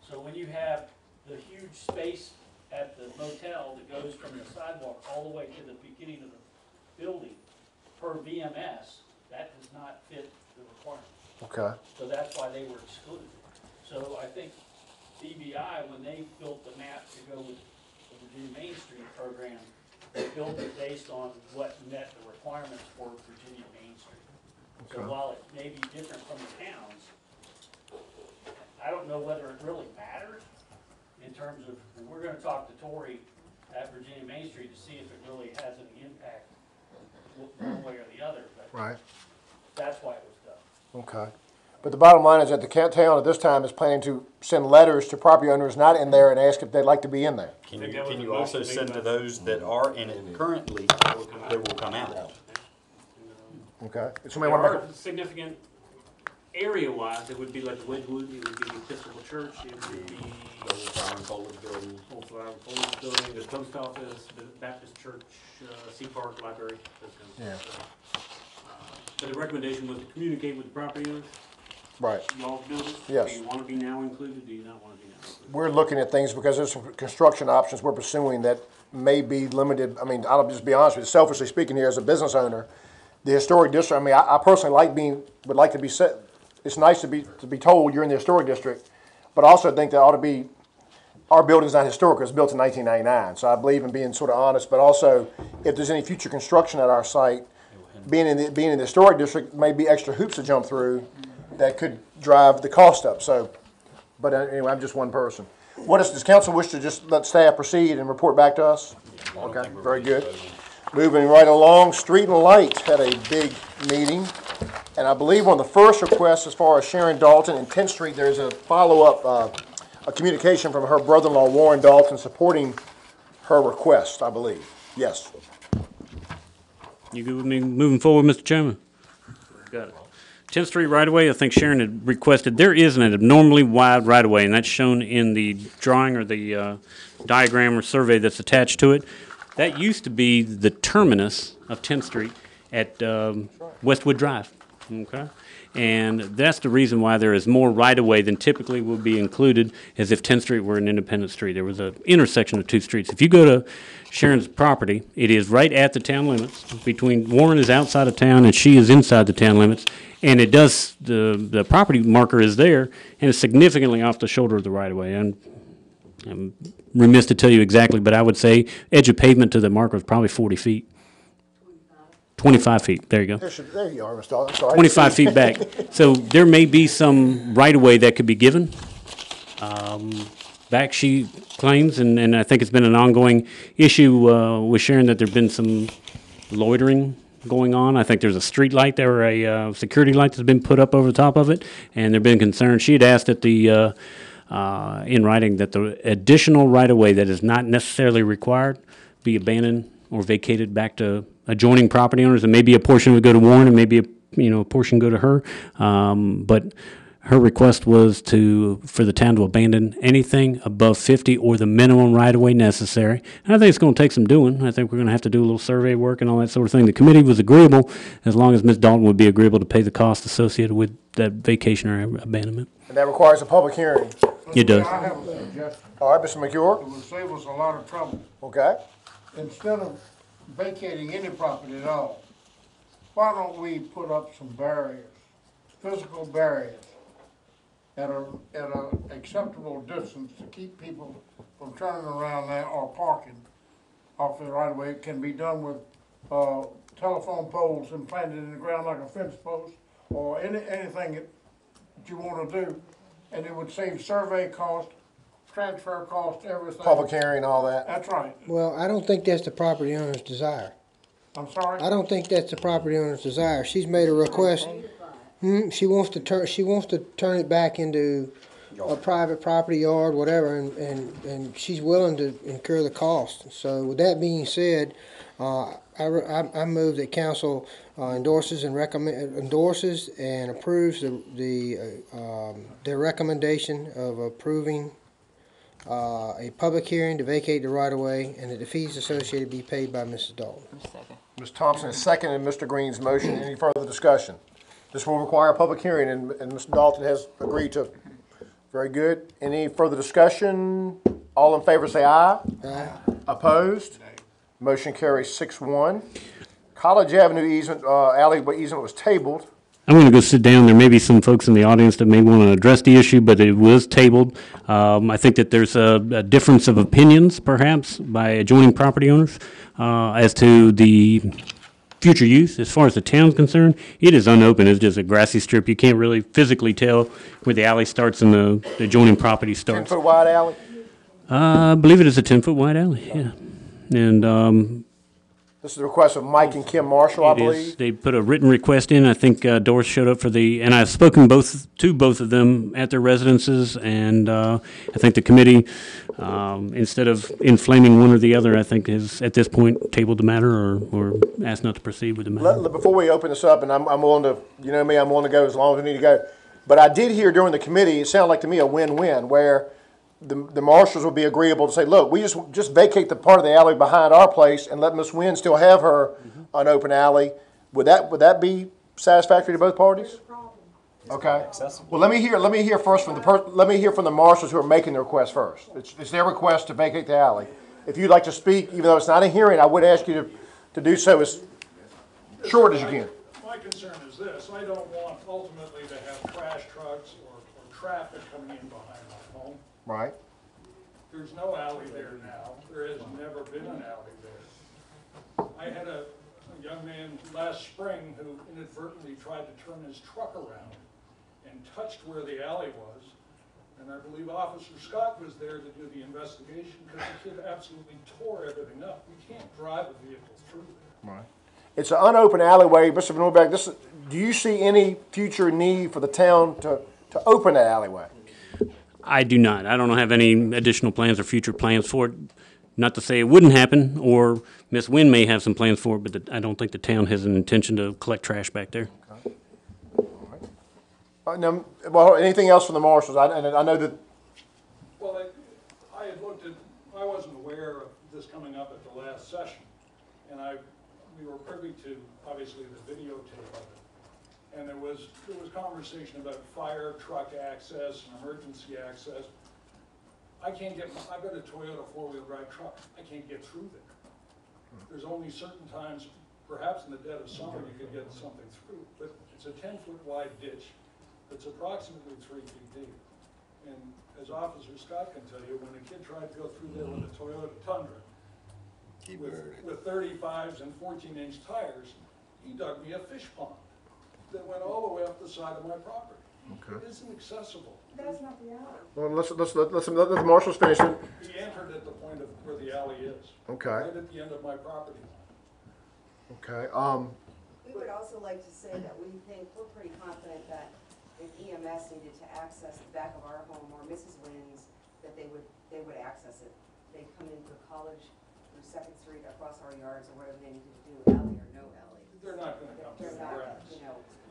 So when you have the huge space at the motel that goes from the sidewalk all the way to the beginning of the building per VMS, that does not fit the requirement. Okay. So that's why they were excluded. So I think DBI, when they built the map to go with the Virginia Main Street program, they built it based on what met the requirements for Virginia Main Street. So while it may be different from the towns, I don't know whether it really matters in terms of, and we're gonna talk to Tori at Virginia Main Street to see if it really has any impact one way or the other, but Right. that's why it was done. Okay. But the bottom line is that the town at this time is planning to send letters to property owners not in there and ask if they'd like to be in there. Can you also send to those that are in it currently, that will come out? Okay. Somebody There want to are significant area-wise, it would be like Wedgewood, it would be the Episcopal Church, it would be Old Fire and Foliage Building. Old Flower Foliage Building, the post office, the Baptist Church, Sea Park Library, those kinds of stuff. But the recommendation was to communicate with the property owners Right. y'all building? Yes. Do you want to be now included, do you not want to be now included? We're looking at things because there's some construction options we're pursuing that may be limited. I mean, I'll just be honest with you, selfishly speaking here as a business owner, the historic district, I mean, I personally would like to be set, it's nice to be told you're in the historic district, but I also think that ought to be, our building's not historic, it was built in 1999, so I believe in being sort of honest, but also if there's any future construction at our site, being in the historic district may be extra hoops to jump through that could drive the cost up, so, but anyway, I'm just one person. Does council wish to just let staff proceed and report back to us? Okay, very good. Moving right along, Street and Light had a big meeting, and I believe on the first request, as far as Sharon Dalton and 10th Street, there's a follow-up, a communication from her brother-in-law Warren Dalton supporting her request, I believe. Yes. You good with me moving forward, Mr. Chairman? Got it. 10th Street right-of-way, I think Sharon had requested, there is an abnormally wide right-of-way, and that's shown in the drawing or the diagram or survey that's attached to it. That used to be the terminus of 10th Street at Westwood Drive, okay? And that's the reason why there is more right-of-way than typically would be included, as if 10th Street were an independent street. There was an intersection of two streets. If you go to Sharon's property, it is right at the town limits. Warren is outside of town and she is inside the town limits. And it does, the property marker is there and it's significantly off the shoulder of the right-of-way. And I'm remiss to tell you exactly, but I would say edge of pavement to the marker is probably 40 feet. 25 feet, there you go. There you are, Mr. Dalton. Sorry. 25 feet back. So there may be some right-of-way that could be given. Back, she claims, and I think it's been an ongoing issue with Sharon, that there've been some loitering going on. I think there's a street light there, or a security light that's been put up over the top of it, and there've been concerns. She had asked that the in writing that the additional right-of-way that is not necessarily required be abandoned or vacated back to adjoining property owners, and maybe a portion would go to Warren and maybe a portion go to her. But her request was for the town to abandon anything above 50 or the minimum right-of-way necessary. And I think it's going to take some doing. I think we're going to have to do a little survey work and all that sort of thing. The committee was agreeable as long as Ms. Dalton would be agreeable to pay the cost associated with that vacation or abandonment. And that requires a public hearing. It does. I have a suggestion. All right, Mr. McCure. It would save us a lot of trouble. Okay. Instead of vacating any property at all, why don't we put up some barriers, physical barriers, at a acceptable distance to keep people from turning around there or parking off the right of way. It can be done with telephone poles implanted in the ground like a fence post, or anything that you want to do, and it would save survey cost, transfer cost, everything. Public hearing, all that. That's right. Well, I don't think that's the property owner's desire. I'm sorry? I don't think that's the property owner's desire. She's made a request. She wants to turn it back into a private property yard, whatever, and she's willing to incur the cost. So with that being said, I move that council endorses and approves their recommendation of approving a public hearing to vacate the right-of-way, and that the fees associated be paid by Mrs. Dalton. Ms. Thompson has seconded Mr. Green's motion. Any further discussion? This will require a public hearing, and Mr. Dalton has agreed to. Very good. Any further discussion? All in favor say aye. Aye. Opposed? Motion carries 6-1. College Avenue easement, alleyway easement was tabled. I'm going to go sit down. There may be some folks in the audience that may want to address the issue, but it was tabled. I think that there's a difference of opinions, perhaps, by adjoining property owners as to the future use. As far as the town's concerned, it is unopened. It's just a grassy strip. You can't really physically tell where the alley starts and the adjoining property starts. 10-foot wide alley? I believe it is a 10-foot wide alley, yeah. And This is the request of Mike and Kim Marshall, I it believe. is. They put a written request in. I think Doris showed up and I've spoken to both of them at their residences, and I think the committee, instead of inflaming one or the other, I think has at this point tabled the matter or asked not to proceed with the matter. Before we open this up, and I'm willing to, you know me, I'm willing to go as long as we need to go. But I did hear during the committee, it sounded like to me a win-win, where the marshals would be agreeable to say, look, we just vacate the part of the alley behind our place and let Ms. Wynn still have her unopened alley. Would that be satisfactory to both parties? Okay. Well, let me hear first from let me hear from the marshals who are making the request first. It's their request to vacate the alley. If you'd like to speak, even though it's not a hearing, I would ask you to do so as short as you can. My concern is this: I don't want ultimately to have trash trucks or traffic coming in behind my home. Right. There's no alley there now. There has never been an alley there. I had a young man last spring who inadvertently tried to turn his truck around and touched where the alley was. And I believe Officer Scott was there to do the investigation because the kid absolutely tore everything up. We can't drive a vehicle through there. Right. It's an unopened alleyway. Mr. Van Norbeck, do you see any future need for the town to open that alleyway? I do not. I don't have any additional plans or future plans for it. Not to say it wouldn't happen, or Miss Wynn may have some plans for it, but I don't think the town has an intention to collect trash back there. Okay. All right. Now, well, anything else from the marshals? I know that. Well, I had looked at. I wasn't aware of this coming up at the last session, and we were privy to obviously the videotape of it, and there was conversation about fire truck access and emergency access. I've got a Toyota four-wheel drive truck. I can't get through there. There's only certain times, perhaps in the dead of summer, you could get something through, but it's a 10-foot wide ditch that's approximately 3 feet deep. And as Officer Scott can tell you, when a kid tried to go through there with a Toyota Tundra with 35s and 14-inch tires, he dug me a fish pond that went all the way up the side of my property. Okay. It isn't accessible. That's not the alley. Well, let the marshals finish it. He entered at the point of where the alley is. Okay. Right at the end of my property line. Okay. We would also like to say that we're pretty confident that if EMS needed to access the back of our home or Mrs. Wynn's, that they would access it. They'd come into the college through 2nd Street across our yards or whatever they needed to do, alley or no alley. They're not going to come through the grass in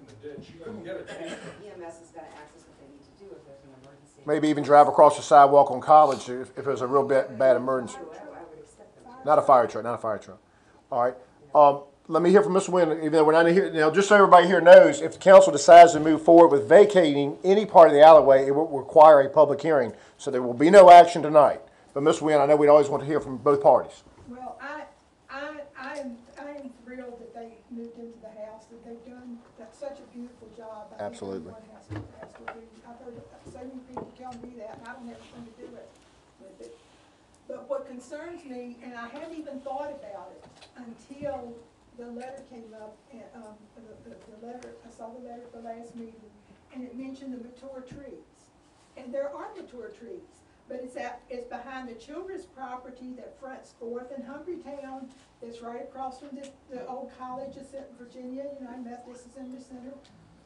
the ditch. You couldn't get a tank. EMS is going to access what they need to do if there's an emergency. Maybe even drive across the sidewalk on College if there's a real bad emergency. I would expect them to. Not a fire truck. Not a fire truck. All right. Let me hear from Ms. Wynn, even though we're not here. Now, just so everybody here knows, if the council decides to move forward with vacating any part of the alleyway, it will require a public hearing. So there will be no action tonight. But Ms. Wynn, I know we'd always want to hear from both parties. Well, I am thrilled that they moved into the house, that they've done such a beautiful job. Absolutely. I've heard so many people tell me that, and I don't have anything to do with it. But what concerns me, and I hadn't even thought about it until the letter came up, and, the letter, I saw the letter at the last meeting, and it mentioned the mature trees. And there are mature trees, but it's behind the Childress property that fronts 4th and Hungrytown. It's right across from the old college of Virginia, United Methodist Assembly Center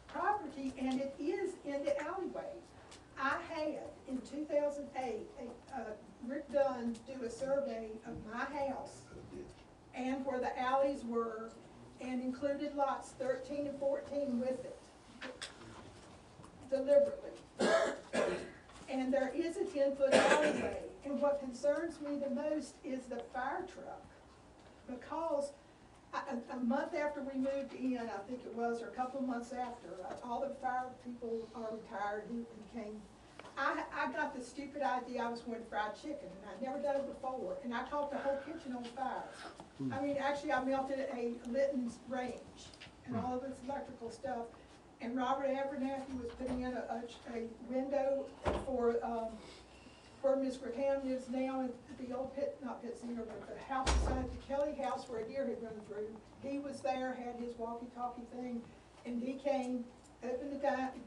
property, and it is in the alleyway. I had, in 2008, Rick Dunn do a survey of my house and where the alleys were, and included lots 13 and 14 with it, deliberately. And there is a 10-foot alleyway, and what concerns me the most is the fire truck, because a month after we moved in, I think it was, or a couple of months after, all the fire people are retired who came. I got the stupid idea I was going to fried chicken, and I'd never done it before, and I caught the whole kitchen on fire. I mean, actually, I melted a Litton's range and all of its electrical stuff, and Robert Abernathy was putting in a window for where Miss Graham lives now, in the old not Pittsburgh, but the house beside the Kelly house where a deer had run through. He was there, had his walkie-talkie thing, and he came, opened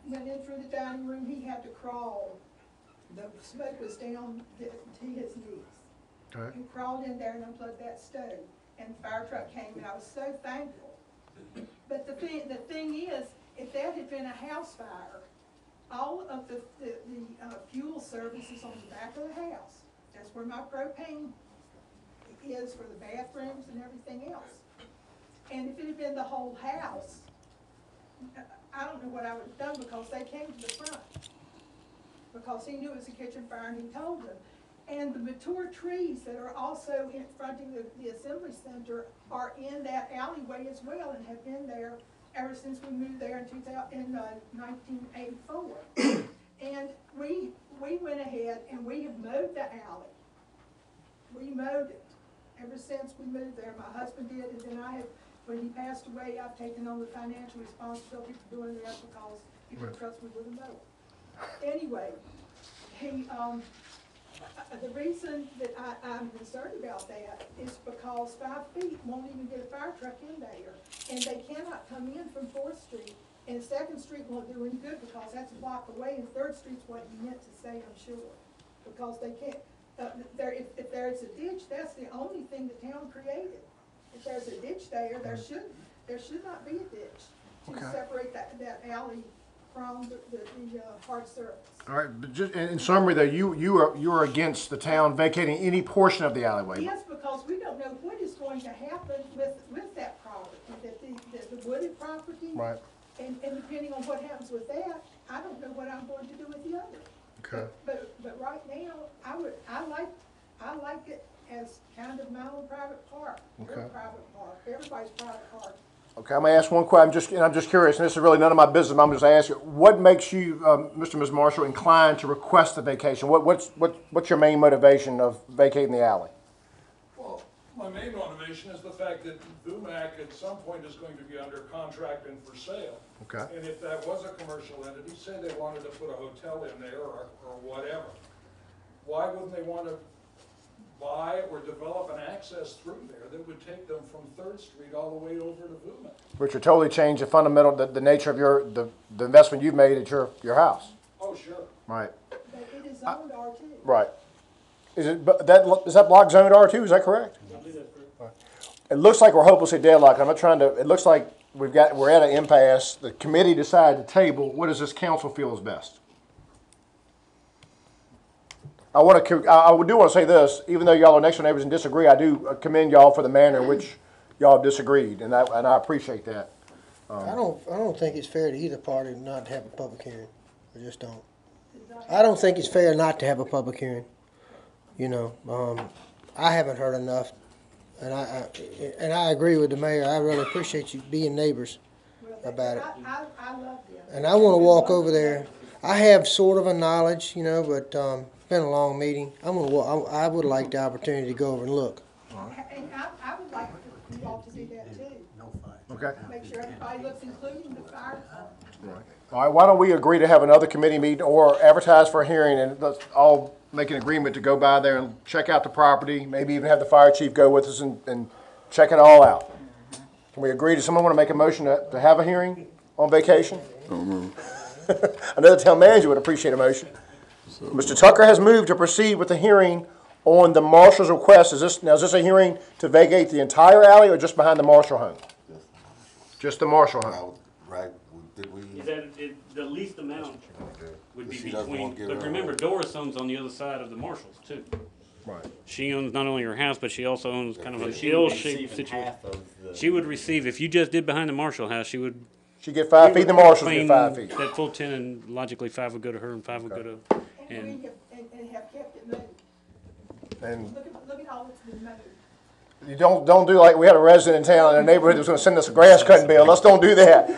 went in through the dining room. He had to crawl. The smoke was down to his knees. Okay. He crawled in there and unplugged that stove, and the fire truck came, and I was so thankful. But the thing is, if that had been a house fire, all of the fuel service is on the back of the house. That's where my propane is for the bathrooms and everything else. And if it had been the whole house, I don't know what I would have done, because they came to the front. Because he knew it was a kitchen fire, and he told them. And the mature trees that are also fronting the assembly center are in that alleyway as well, and have been there ever since we moved there in 1984. And we went ahead and we have mowed the alley. We mowed it ever since we moved there. My husband did, and then I have, when he passed away, I've taken on the financial responsibility for doing that because he didn't trust me with a mower. Anyway, the reason that I'm concerned about that is because 5 feet won't even get a fire truck in there. And they cannot come in from 4th Street. And 2nd Street won't do any good because that's a block away, and 3rd Street's what he meant to say, I'm sure. Because they can't, if there's a ditch, that's the only thing the town created. If there's a ditch there, there should not be a ditch to separate that alley from the hard surface. All right, but just in summary, though, you are against the town vacating any portion of the alleyway. Yes, because we don't know what is going to happen with that property, the wooded property. Right. And depending on what happens with that, I don't know what I'm going to do with the other. Okay. But right now, I like it as kind of my own private park. Okay. Your private park, everybody's private park. Okay, I'm gonna ask one question. I'm just curious, and this is really none of my business. I'm just asking, what makes you, Mr. and Ms. Marshall, inclined to request the vacation? What's your main motivation of vacating the alley? Well, my main motivation is the fact that VUMAC at some point is going to be under contract and for sale. Okay. And if that was a commercial entity, say they wanted to put a hotel in there or whatever, why wouldn't they want to buy or develop an access through there that would take them from 3rd Street all the way over to VUMAC? Which would totally change the fundamental, the nature of the investment you've made at your house. Oh, sure. Right. But it is zoned R2. Right. Is that block zoned R2? Is that correct? It looks like we're hopelessly deadlocked. I'm not trying to. It looks like we're at an impasse. The committee decided to table. What does this council feel is best? I do want to say this. Even though y'all are next door neighbors and disagree, I do commend y'all for the manner in which y'all disagreed, and I appreciate that. I don't think it's fair to either party not to have a public hearing. I just don't. I don't think it's fair not to have a public hearing. You know, I haven't heard enough, and I agree with the mayor. I really appreciate you being neighbors about it. I love them. And I want to walk over there. I have sort of a knowledge, you know, but it's been a long meeting. I would like the opportunity to go over and look. And I would like you all to do that too. Okay. Make sure everybody looks, including the fire department. All right. Why don't we agree to have another committee meeting or advertise for a hearing, and let's all make an agreement to go by there and check out the property. Maybe even have the fire chief go with us and check it all out. Can we agree? Does someone want to make a motion to have a hearing on vacation? I know the town manager would appreciate a motion. Mr. Tucker has moved to proceed with the hearing on the marshal's request. Is this a hearing to vacate the entire alley or just behind the Marshall home? Just the Marshall home. Right, did we? Is that the least amount would be She doesn't want between, to give but her remember own. Doris owns on the other side of the Marshalls too. Right. She owns not only her house, but she also owns kind of a She would L-shaped receive situation. half of the. She would receive, if you just did behind the Marshall house, she would. She get 5 feet, the Marshalls get claim 5 feet. that full 10, and logically 5 would go to her and 5 would go to, And we have kept it moved. And Look at all that's been moved. you don't do like we had a resident in town in a neighborhood that was going to send us a grass cutting bill. Let's don't do that.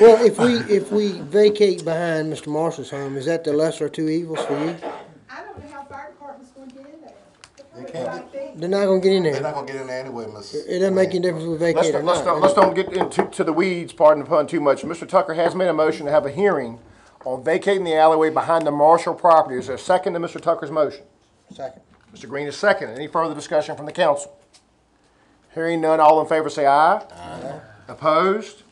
Well, if we vacate behind Mr. Marshall's home, is that the lesser of two evils for you? I don't know how fire department's going to get in there. They can't get, They're not gonna get in they're there. not gonna get in there anyway, Miss. It doesn't make any difference if we vacate or not. Let's don't get into the weeds, pardon the pun, too much. Mr. Tucker has made a motion to have a hearing on vacating the alleyway behind the Marshall property. Is there a second to Mr. Tucker's motion? Second. Mr. Green is second. Any further discussion from the council? Hearing none, all in favor say aye. Aye. Opposed?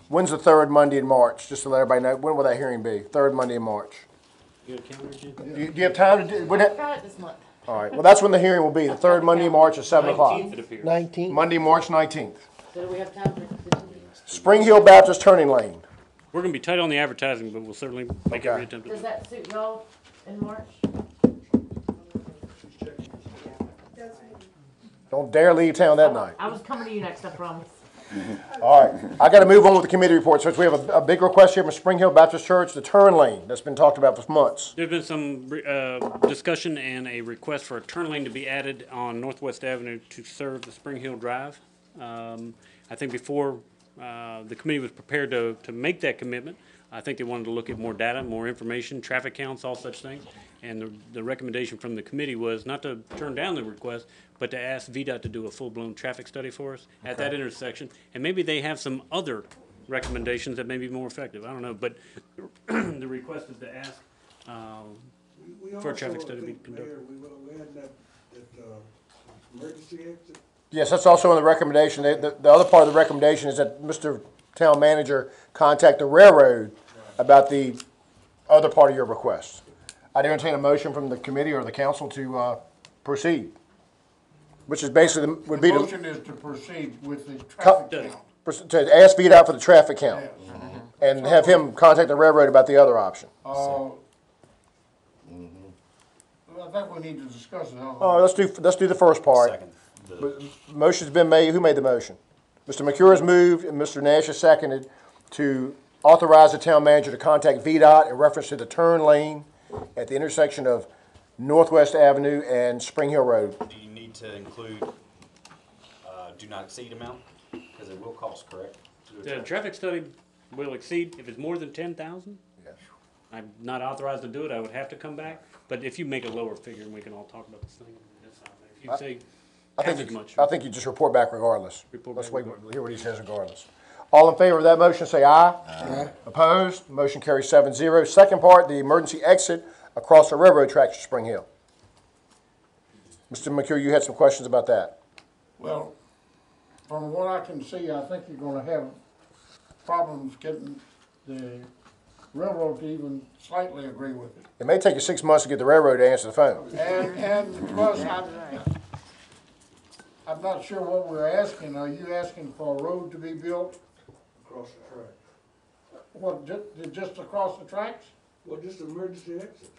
When's the third Monday in March? Just to let everybody know, when will that hearing be? Third Monday in March. you got a calendar, Jen? Do you have time to do? Got it this month. All right. Well, that's when the hearing will be. The third Monday in March at 7 o'clock. 19th it appears. 19. Monday, March 19th. So do we have time for? Spring Hill Baptist Turning Lane. We're gonna be tight on the advertising, but we'll certainly make every attempt to do Does it. that suit y'all in March? Don't dare leave town that night. I was coming to you next, I promise. All right, I got to move on with the committee report. So we have a big request here from Spring Hill Baptist Church, the turn lane that's been talked about for months. There's been some discussion and a request for a turn lane to be added on Northwest Avenue to serve the Spring Hill Drive. I think before the committee was prepared to make that commitment. I think they wanted to look at more data, more information, traffic counts, all such things. And the recommendation from the committee was not to turn down the request, but to ask VDOT to do a full-blown traffic study for us at that intersection. And maybe they have some other recommendations that may be more effective. I don't know, but the request is to ask for a traffic study to be conducted. We had that emergency exit. Yes, that's also in the recommendation. The other part of the recommendation is that Mr. Town Manager contact the railroad about the other part of your request. I'd entertain a motion from the committee or the council to proceed, which is basically, would be The to, motion is to proceed with the traffic count. to ask VDOT for the traffic count and have him contact the railroad about the other option. I think we need to discuss it. Oh, let's do the first part. Second. Motion's been made. Who made the motion? Mr. McCure has moved and Mr. Nash has seconded to authorize the town manager to contact VDOT in reference to the turn lane at the intersection of Northwest Avenue and Spring Hill Road. Do you need to include do not exceed amount? Because it will cost, correct? The traffic study will exceed, if it's more than 10,000, I'm not authorized to do it, I would have to come back. But if you make a lower figure, and we can all talk about this thing, that's fine. If you say half as much. I think you just report back regardless. Let's back wait, hear what he says regardless. All in favor of that motion, say aye. Aye. Opposed? Motion carries 7-0. Second part, the emergency exit across the railroad tracks to Spring Hill. Mr. McCure, you had some questions about that. Well, from what I can see, I think you're gonna have problems getting the railroad to even slightly agree with it. It may take you 6 months to get the railroad to answer the phone. And plus, I'm not sure what we're asking. Are you asking for a road to be built? Across the track. What, just across the tracks? Well, just an emergency exit.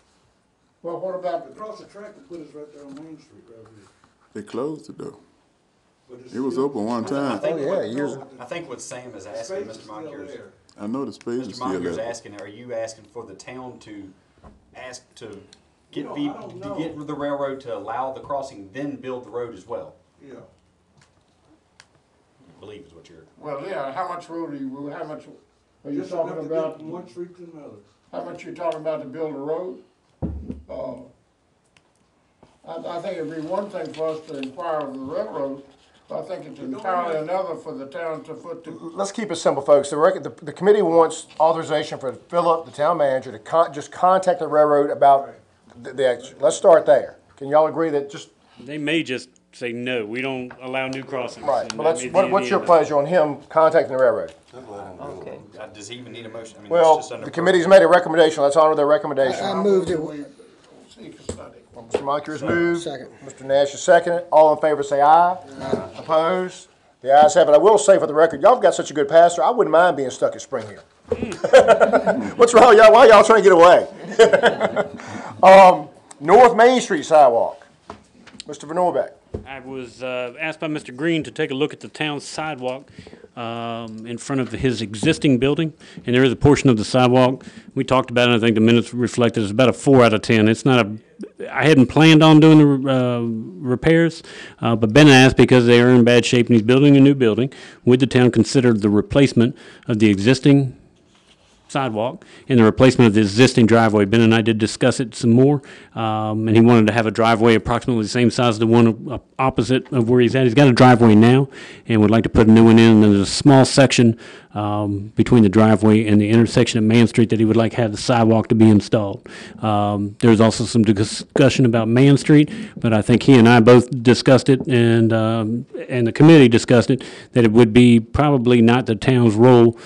Well, what about Across the track and put us right there on Main Street right here. They closed it though. But it's It was still- open one time. I think what Sam is asking, Space is Mr. still Moncur's, there. I know the space is Mr. still Moncur's there. asking, are you asking for the town to ask to get No, I don't to know. get the railroad to allow the crossing, then build the road as well? Yeah. I believe is what you're. Well, yeah, how much road how much are you Just talking enough to get about? from one street to another. How much you talking about to build a road? I think it'd be one thing for us to inquire of the railroad, but I think it's entirely another for the town to put the. Let's keep it simple, folks. The committee wants authorization for Philip, the town manager, to just contact the railroad about the exit. Let's start there. Can y'all agree that just They may just say, no, we don't allow new crossings. right? and Well, that may be what's the your end of it. pleasure on him contacting the railroad? Okay. Does he even need a motion? I mean, Well, it's just under the committee's made a recommendation. Let's honor their recommendation. I moved it. Seek a study. Mr. Moncur has moved. Second. Mr. Nash is seconded. All in favor say aye. Aye. Opposed? The ayes have it. I will say for the record, y'all have got such a good pastor, I wouldn't mind being stuck at Spring Hill. What's wrong, y'all? Why y'all trying to get away? North Main Street sidewalk. Mr. Van Norbeck. I was asked by Mr. Green to take a look at the town sidewalk in front of his existing building, and there is a portion of the sidewalk. We talked about it, I think the minutes reflected it's about a 4 out of 10. It's not I hadn't planned on doing the repairs, but Ben asked because they are in bad shape and he's building a new building, would the town consider the replacement of the existing sidewalk and the replacement of the existing driveway? Ben and I did discuss it some more, and he wanted to have a driveway approximately the same size as the one opposite of where he's at. He's got a driveway now and would like to put a new one in, and there's a small section between the driveway and the intersection of Man Street that he would like to have the sidewalk to be installed. There's also some discussion about Man Street, but I think he and I both discussed it, and the committee discussed it, that it would be probably not the town's role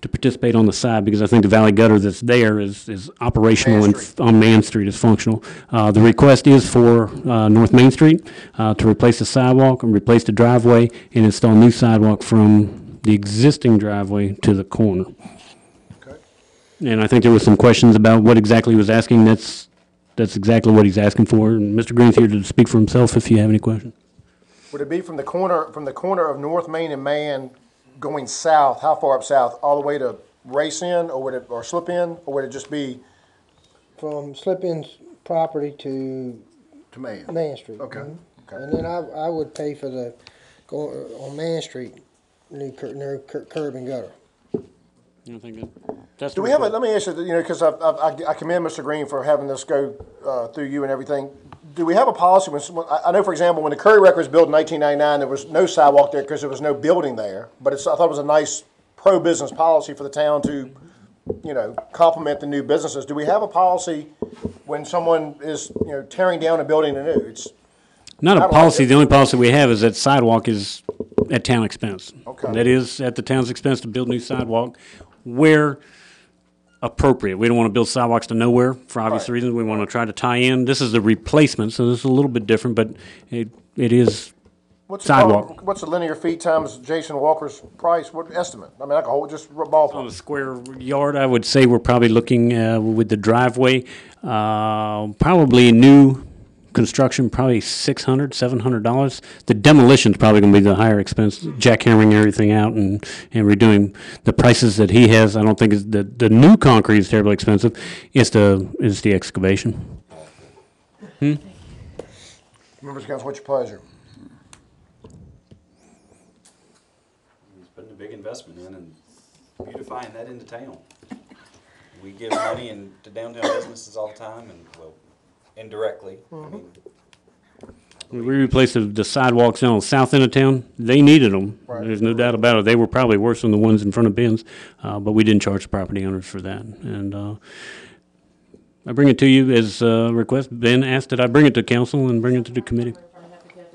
to participate on the side, because I think the valley gutter that's there is operational and on Man Street is functional. The request is for North Main Street to replace the sidewalk and replace the driveway and install new sidewalk from the existing driveway to the corner. Okay. And I think there was some questions about what exactly he was asking. That's exactly what he's asking for. And Mr. Green's here to speak for himself if you have any questions. Would it be from the corner of North Main and Man going south, how far up south, all the way to Race In, or Slip In, or would it just be From Slip-in's property to Man? Street. Okay. Mhm. Okay. And then I would pay for on Man Street, no curb and gutter. I think that's. Do we have a, let me ask you, because I commend Mr. Green for having this go through you and everything. Do we have a policy I know, for example, when the Curry Record was built in 1999, there was no sidewalk there because there was no building there. But I thought it was a nice pro-business policy for the town to, complement the new businesses. Do we have a policy when someone is, tearing down and building anew? It's not a policy. The only policy we have is that sidewalk is at town expense. Okay. That is at the town's expense to build new sidewalk where appropriate. We don't want to build sidewalks to nowhere for obvious reasons. We want to try to tie in. This is the replacement, so this is a little bit different, but it is sidewalk. What's the linear feet times Jason Walker's price? What estimate? I mean, like a whole, just ballpark. On a square yard, I would say we're probably looking with the driveway, probably new construction, probably $600, $700. The demolition's probably going to be the higher expense, jackhammering everything out and redoing the prices that he has. I don't think the new concrete is terribly expensive. It's the excavation. Members of council, what's your pleasure? He's putting a big investment in and beautifying that into town. We give money to downtown businesses all the time, and well, indirectly. I mean, We replaced the sidewalks down on the south end of town. They needed them. Right. There's no doubt about it. They were probably worse than the ones in front of Ben's, but we didn't charge the property owners for that. And I bring it to you as a request. Ben asked that I bring it to council and bring it to the committee.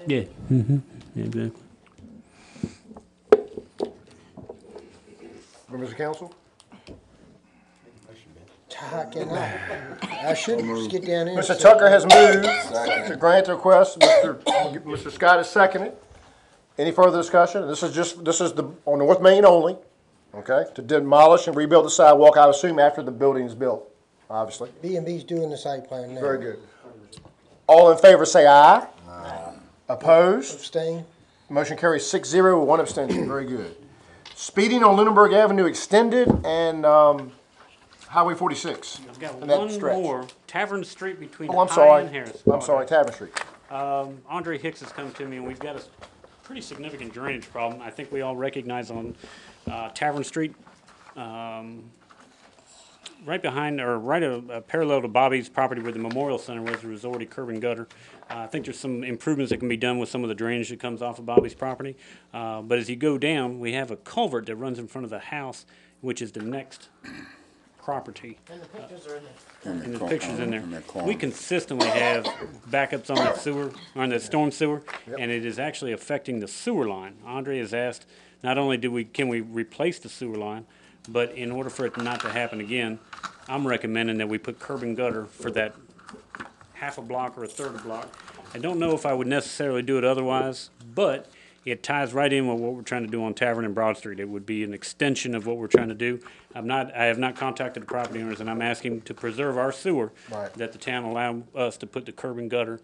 Yeah. Mm-hmm. Yeah, exactly. Members of council? I should just get down there. Mr. Tucker has moved to grant the request. Mr. Scott has seconded. Any further discussion? This is on North Main only, okay? To demolish and rebuild the sidewalk, I assume after the building is built, obviously. B&B's doing the site plan now. Very good. All in favor say aye. Aye. Opposed? Abstain. Motion carries 6-0 with one abstention. Very good. Speeding on Lunenburg Avenue extended and Highway 46. I've got in that one stretch. more. Tavern Street between I'm High sorry. and Harris. I'm sorry, Tavern Street. Andre Hicks has come to me, and we've got a pretty significant drainage problem. I think we all recognize on Tavern Street, right behind, or right parallel to Bobby's property where the Memorial Center was, there was already curb and gutter. I think there's some improvements that can be done with some of the drainage that comes off of Bobby's property. But as you go down, we have a culvert that runs in front of the house, which is the next property. And the pictures are in there. And the pictures in there. We consistently have backups on that sewer, on the storm sewer, and it is actually affecting the sewer line. Andre has asked, not only can we replace the sewer line, but in order for it not to happen again, I'm recommending that we put curb and gutter for that half a block or a third of a block. I don't know if I would necessarily do it otherwise, but it ties right in with what we're trying to do on Tavern and Broad Street. It would be an extension of what we're trying to do. I have not contacted the property owners, and I'm asking to preserve our sewer, that the town allow us to put the curb and gutter.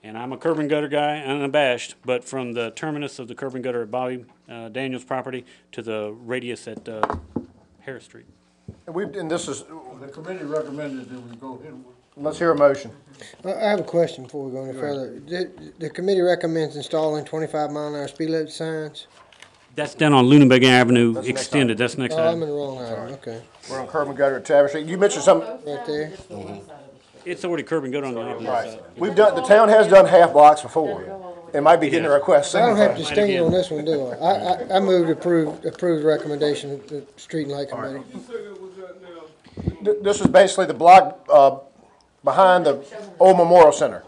And I'm a curb and gutter guy, unabashed, but from the terminus of the curb and gutter at Bobby Daniels' property to the radius at Harris Street. And this is, The committee recommended that we go ahead with. let's hear a motion. I have a question before we go any further. The committee recommends installing 25-mile-an-hour speed limit signs. That's down on Lunenburg Avenue That's the next extended. item. That's next Oh, I'm item. in the wrong item, okay. We're on curb and gutter at Tavern Street. You mentioned something. Right there. It's already curb and gutter on the opposite side. The town has done half blocks before. It might be getting a request. I don't have to sting on this one, do I? I move to approve the recommendation of the Street and Light Committee. This is basically the block behind the old Memorial Center.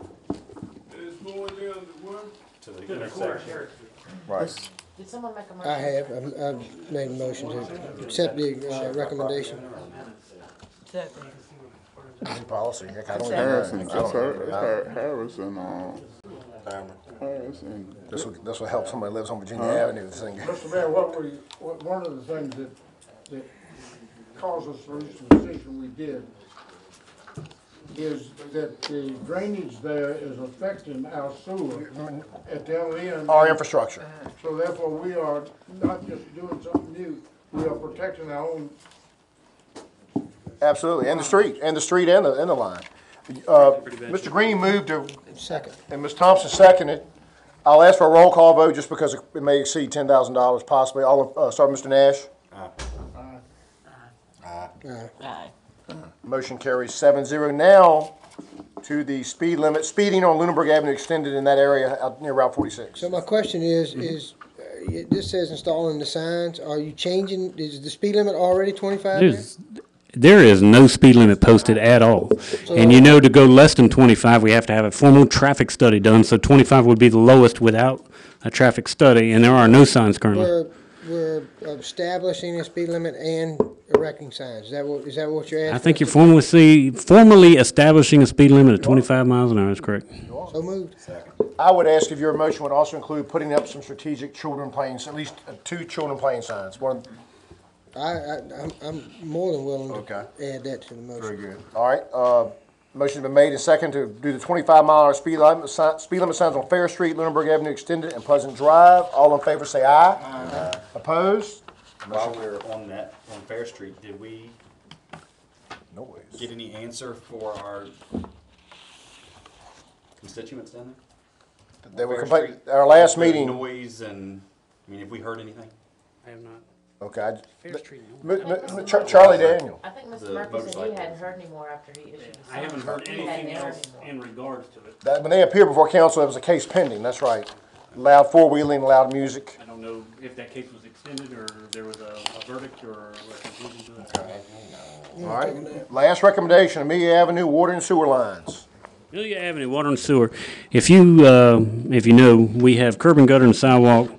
It's going down to one. to the intersection. Right. Did someone make a motion? I have. I've made a motion to accept the recommendation. Policy. I don't Harrison, even know. Harrison, Harrison. This will help somebody who lives on Virginia Avenue. This thing. Mr. Mayor, one of the things that caused us to reach the decision we did is that the drainage there is affecting our sewer at the other end. Our infrastructure. So therefore, we are not just doing something new, we are protecting our own. Absolutely, and the street and the line. Mr. Green moved to Second. and Ms. Thompson seconded. I'll ask for a roll call vote just because it may exceed $10,000 possibly. Start with Mr. Nash. Aye. Motion carries 7-0. Now to the speed limit. Speeding on Lunenburg Avenue extended in that area out near Route 46. So my question is this says installing the signs. Are you changing? Is the speed limit already 25? There is no speed limit posted at all. And you know, to go less than 25, we have to have a formal traffic study done, so 25 would be the lowest without a traffic study, and there are no signs currently. We're establishing a speed limit and erecting signs. Is that what you're asking? I think you're formally establishing a speed limit of 25 miles an hour, is correct. So moved. I would ask if your motion would also include putting up some strategic children playing, at least 2 children playing signs. I'm more than willing to add that to the motion. Very good. All right. Motion's been made and second to do the 25-mile speed limit signs on Fair Street, Lunenburg Avenue Extended, and Pleasant Drive. All in favor say aye. Aye. Opposed? While we're on Fair Street, did we get any answer for our constituents down there? They were complaining our last meeting. Noise and, I mean, have we heard anything? I have not. Okay. Charlie Daniel. I think Mr. Murphy said he hadn't heard any more after he issued his. I haven't heard anything else in regards to it. When they appeared before council, there was a case pending. That's right. Loud four-wheeling, loud music. I don't know if that case was extended or there was a verdict or a conclusion to it. All right. Last recommendation, Amelia Avenue water and sewer lines. Amelia Avenue, water and sewer. If you know, we have curb and gutter and sidewalk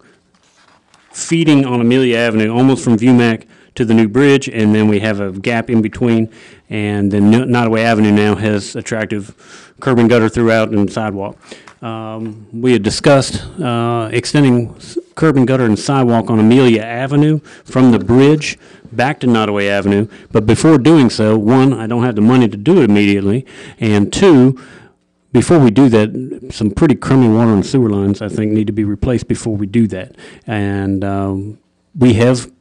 feeding on Amelia Avenue, almost from ViewMac to the new bridge, and then we have a gap in between, and then Nottoway Avenue now has attractive curb and gutter throughout and sidewalk. We had discussed extending curb and gutter and sidewalk on Amelia Avenue from the bridge back to Nottoway Avenue, but before doing so, one, I don't have the money to do it immediately, and two, before we do that, some pretty crummy water and sewer lines, I think, need to be replaced before we do that. And we have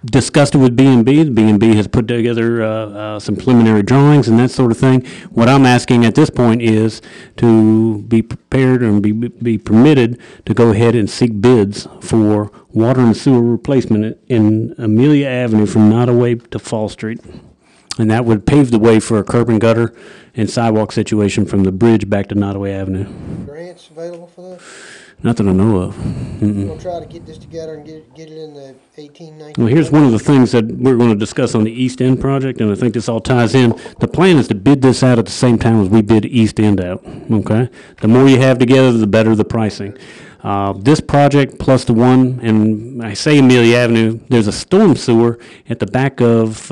discussed it with B&B. B&B has put together some preliminary drawings and that sort of thing. What I'm asking at this point is to be prepared and be permitted to go ahead and seek bids for water and sewer replacement in Amelia Avenue from Nottoway to Fall Street. And that would pave the way for a curb and gutter and sidewalk situation from the bridge back to Nottoway Avenue. Grants available for that? Not that I know of. We're going to try to get this together and get it in the 18-19. Well, here's one of the things that we're going to discuss on the East End project, and I think this all ties in. The plan is to bid this out at the same time as we bid East End out, okay? The more you have together, the better the pricing. This project plus the one, and I say Amelia Avenue, there's a storm sewer at the back of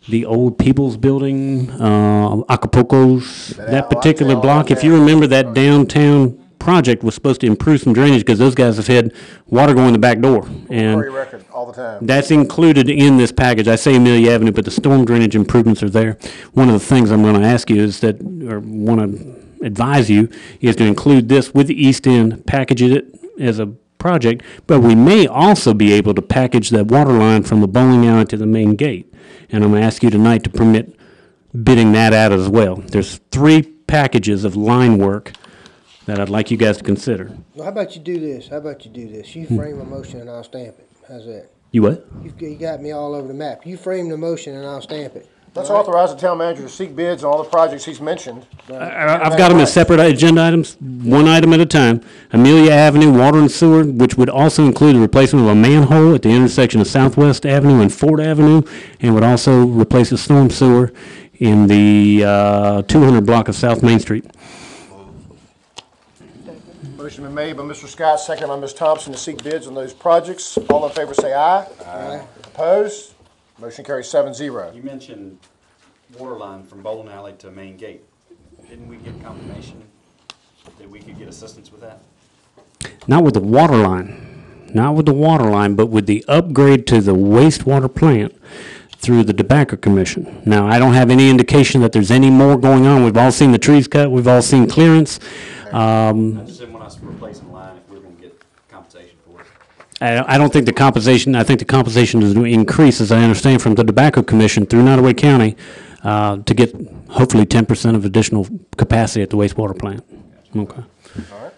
the old People's Building, Acapulco's, that particular block. If you remember, that downtown project was supposed to improve some drainage because those guys have had water going the back door. And record all the time. That's included in this package. I say Amelia Avenue, but the storm drainage improvements are there. One of the things I'm going to ask you is that, or want to advise you, is to include this with the East End, package it as a project, but we may also be able to package that water line from the bowling alley to the main gate. And I'm going to ask you tonight to permit bidding that out as well. There's 3 packages of line work that I'd like you guys to consider. Well, how about you do this? You frame a motion and I'll stamp it. How's that? You what? You got me all over the map. You frame the motion and I'll stamp it. Let's authorize the town manager to seek bids on all the projects he's mentioned. I've got them as separate agenda items, one item at a time. Amelia Avenue, water and sewer, which would also include the replacement of a manhole at the intersection of Southwest Avenue and Ford Avenue, and would also replace a storm sewer in the 200 block of South Main Street. Motion been made by Mr. Scott, second by Ms. Thompson to seek bids on those projects. All in favor say aye. Aye. Opposed? Motion carries 7-0. You mentioned water line from bowling alley to main gate. Didn't we get confirmation that we could get assistance with that? Not with the water line, but with the upgrade to the wastewater plant through the Tobacco Commission. Now, I don't have any indication that there's any more going on. We've all seen the trees cut. We've all seen clearance. I just didn't want us to replace the line if we were going to get compensation for it. I don't think the compensation, I think the compensation is going to increase, as I understand, from the Tobacco Commission through Nottoway County to get hopefully 10% of additional capacity at the wastewater plant. Okay. All right.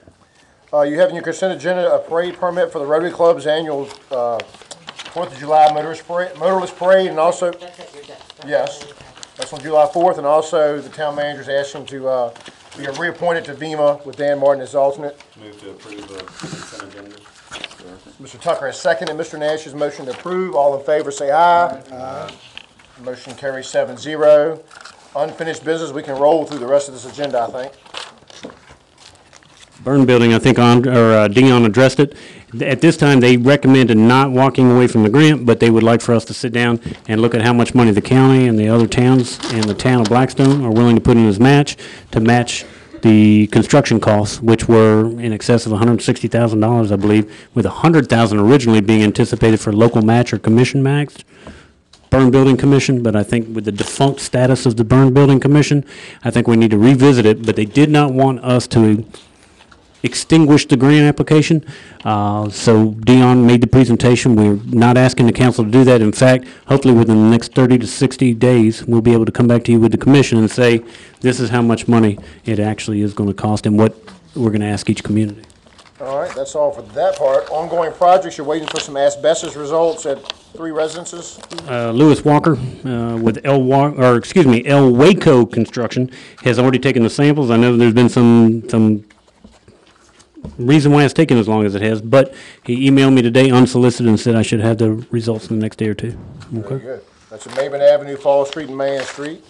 You have in your consent agenda a parade permit for the Rotary Club's annual 4th of July motorless parade, and also, yes, that's on July 4th, and also the town manager's asked him to be reappointed to VEMA with Dan Martin as alternate. Move to approve the consent agenda. Mr. Tucker has seconded Mr. Nash's motion to approve. All in favor, say aye. Aye. Motion carries 7-0. Unfinished business, we can roll through the rest of this agenda, I think. Burn building, I think Dion addressed it. At this time, they recommended not walking away from the grant, but they would like for us to sit down and look at how much money the county and the other towns and the town of Blackstone are willing to put in as match to match the construction costs, which were in excess of $160,000, I believe, with $100,000 originally being anticipated for local match or commission match. Burn Building Commission, but I think with the defunct status of the Burn Building Commission, I think we need to revisit it, but they did not want us to extinguish the grant application. So Dion made the presentation. We're not asking the council to do that. In fact, hopefully within the next 30 to 60 days, we'll be able to come back to you with the commission and say, this is how much money it actually is going to cost and what we're going to ask each community. All right, that's all for that part. Ongoing projects, you're waiting for some asbestos results at 3 residences. Lewis Walker with El Waco Construction has already taken the samples. I know there's been some reason why it's taken as long as it has, but he emailed me today unsolicited and said I should have the results in the next day or two. Okay. Very good. That's at Maben Avenue, Fall Street, and Mahan Street.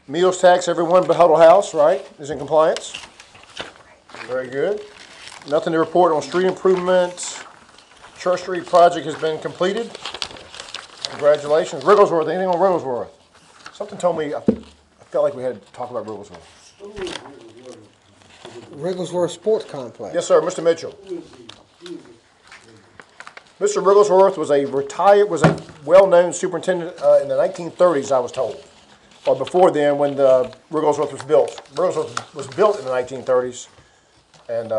Meals tax, everyone but Huddle House, right, is in compliance. Very good. Nothing to report on street improvements. Church Street project has been completed. Congratulations. Wrigglesworth, anything on Wrigglesworth? Something told me, I felt like we had to talk about Wrigglesworth. Wrigglesworth Sports Complex. Yes, sir, Mr. Mitchell. Mr. Wrigglesworth was a well-known superintendent in the 1930s, I was told. Or before then, when the Wrigglesworth was built. Wrigglesworth was built in the 1930s. And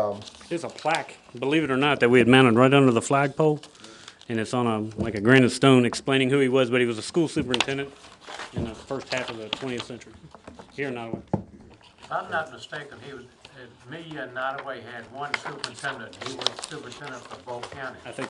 there's a plaque, believe it or not, that we had mounted right under the flagpole, and it's on like a granite stone explaining who he was, but he was a school superintendent in the first half of the 20th century here in Nottaway. If I'm not mistaken, me and Nottaway had one superintendent. He was superintendent for both counties. I think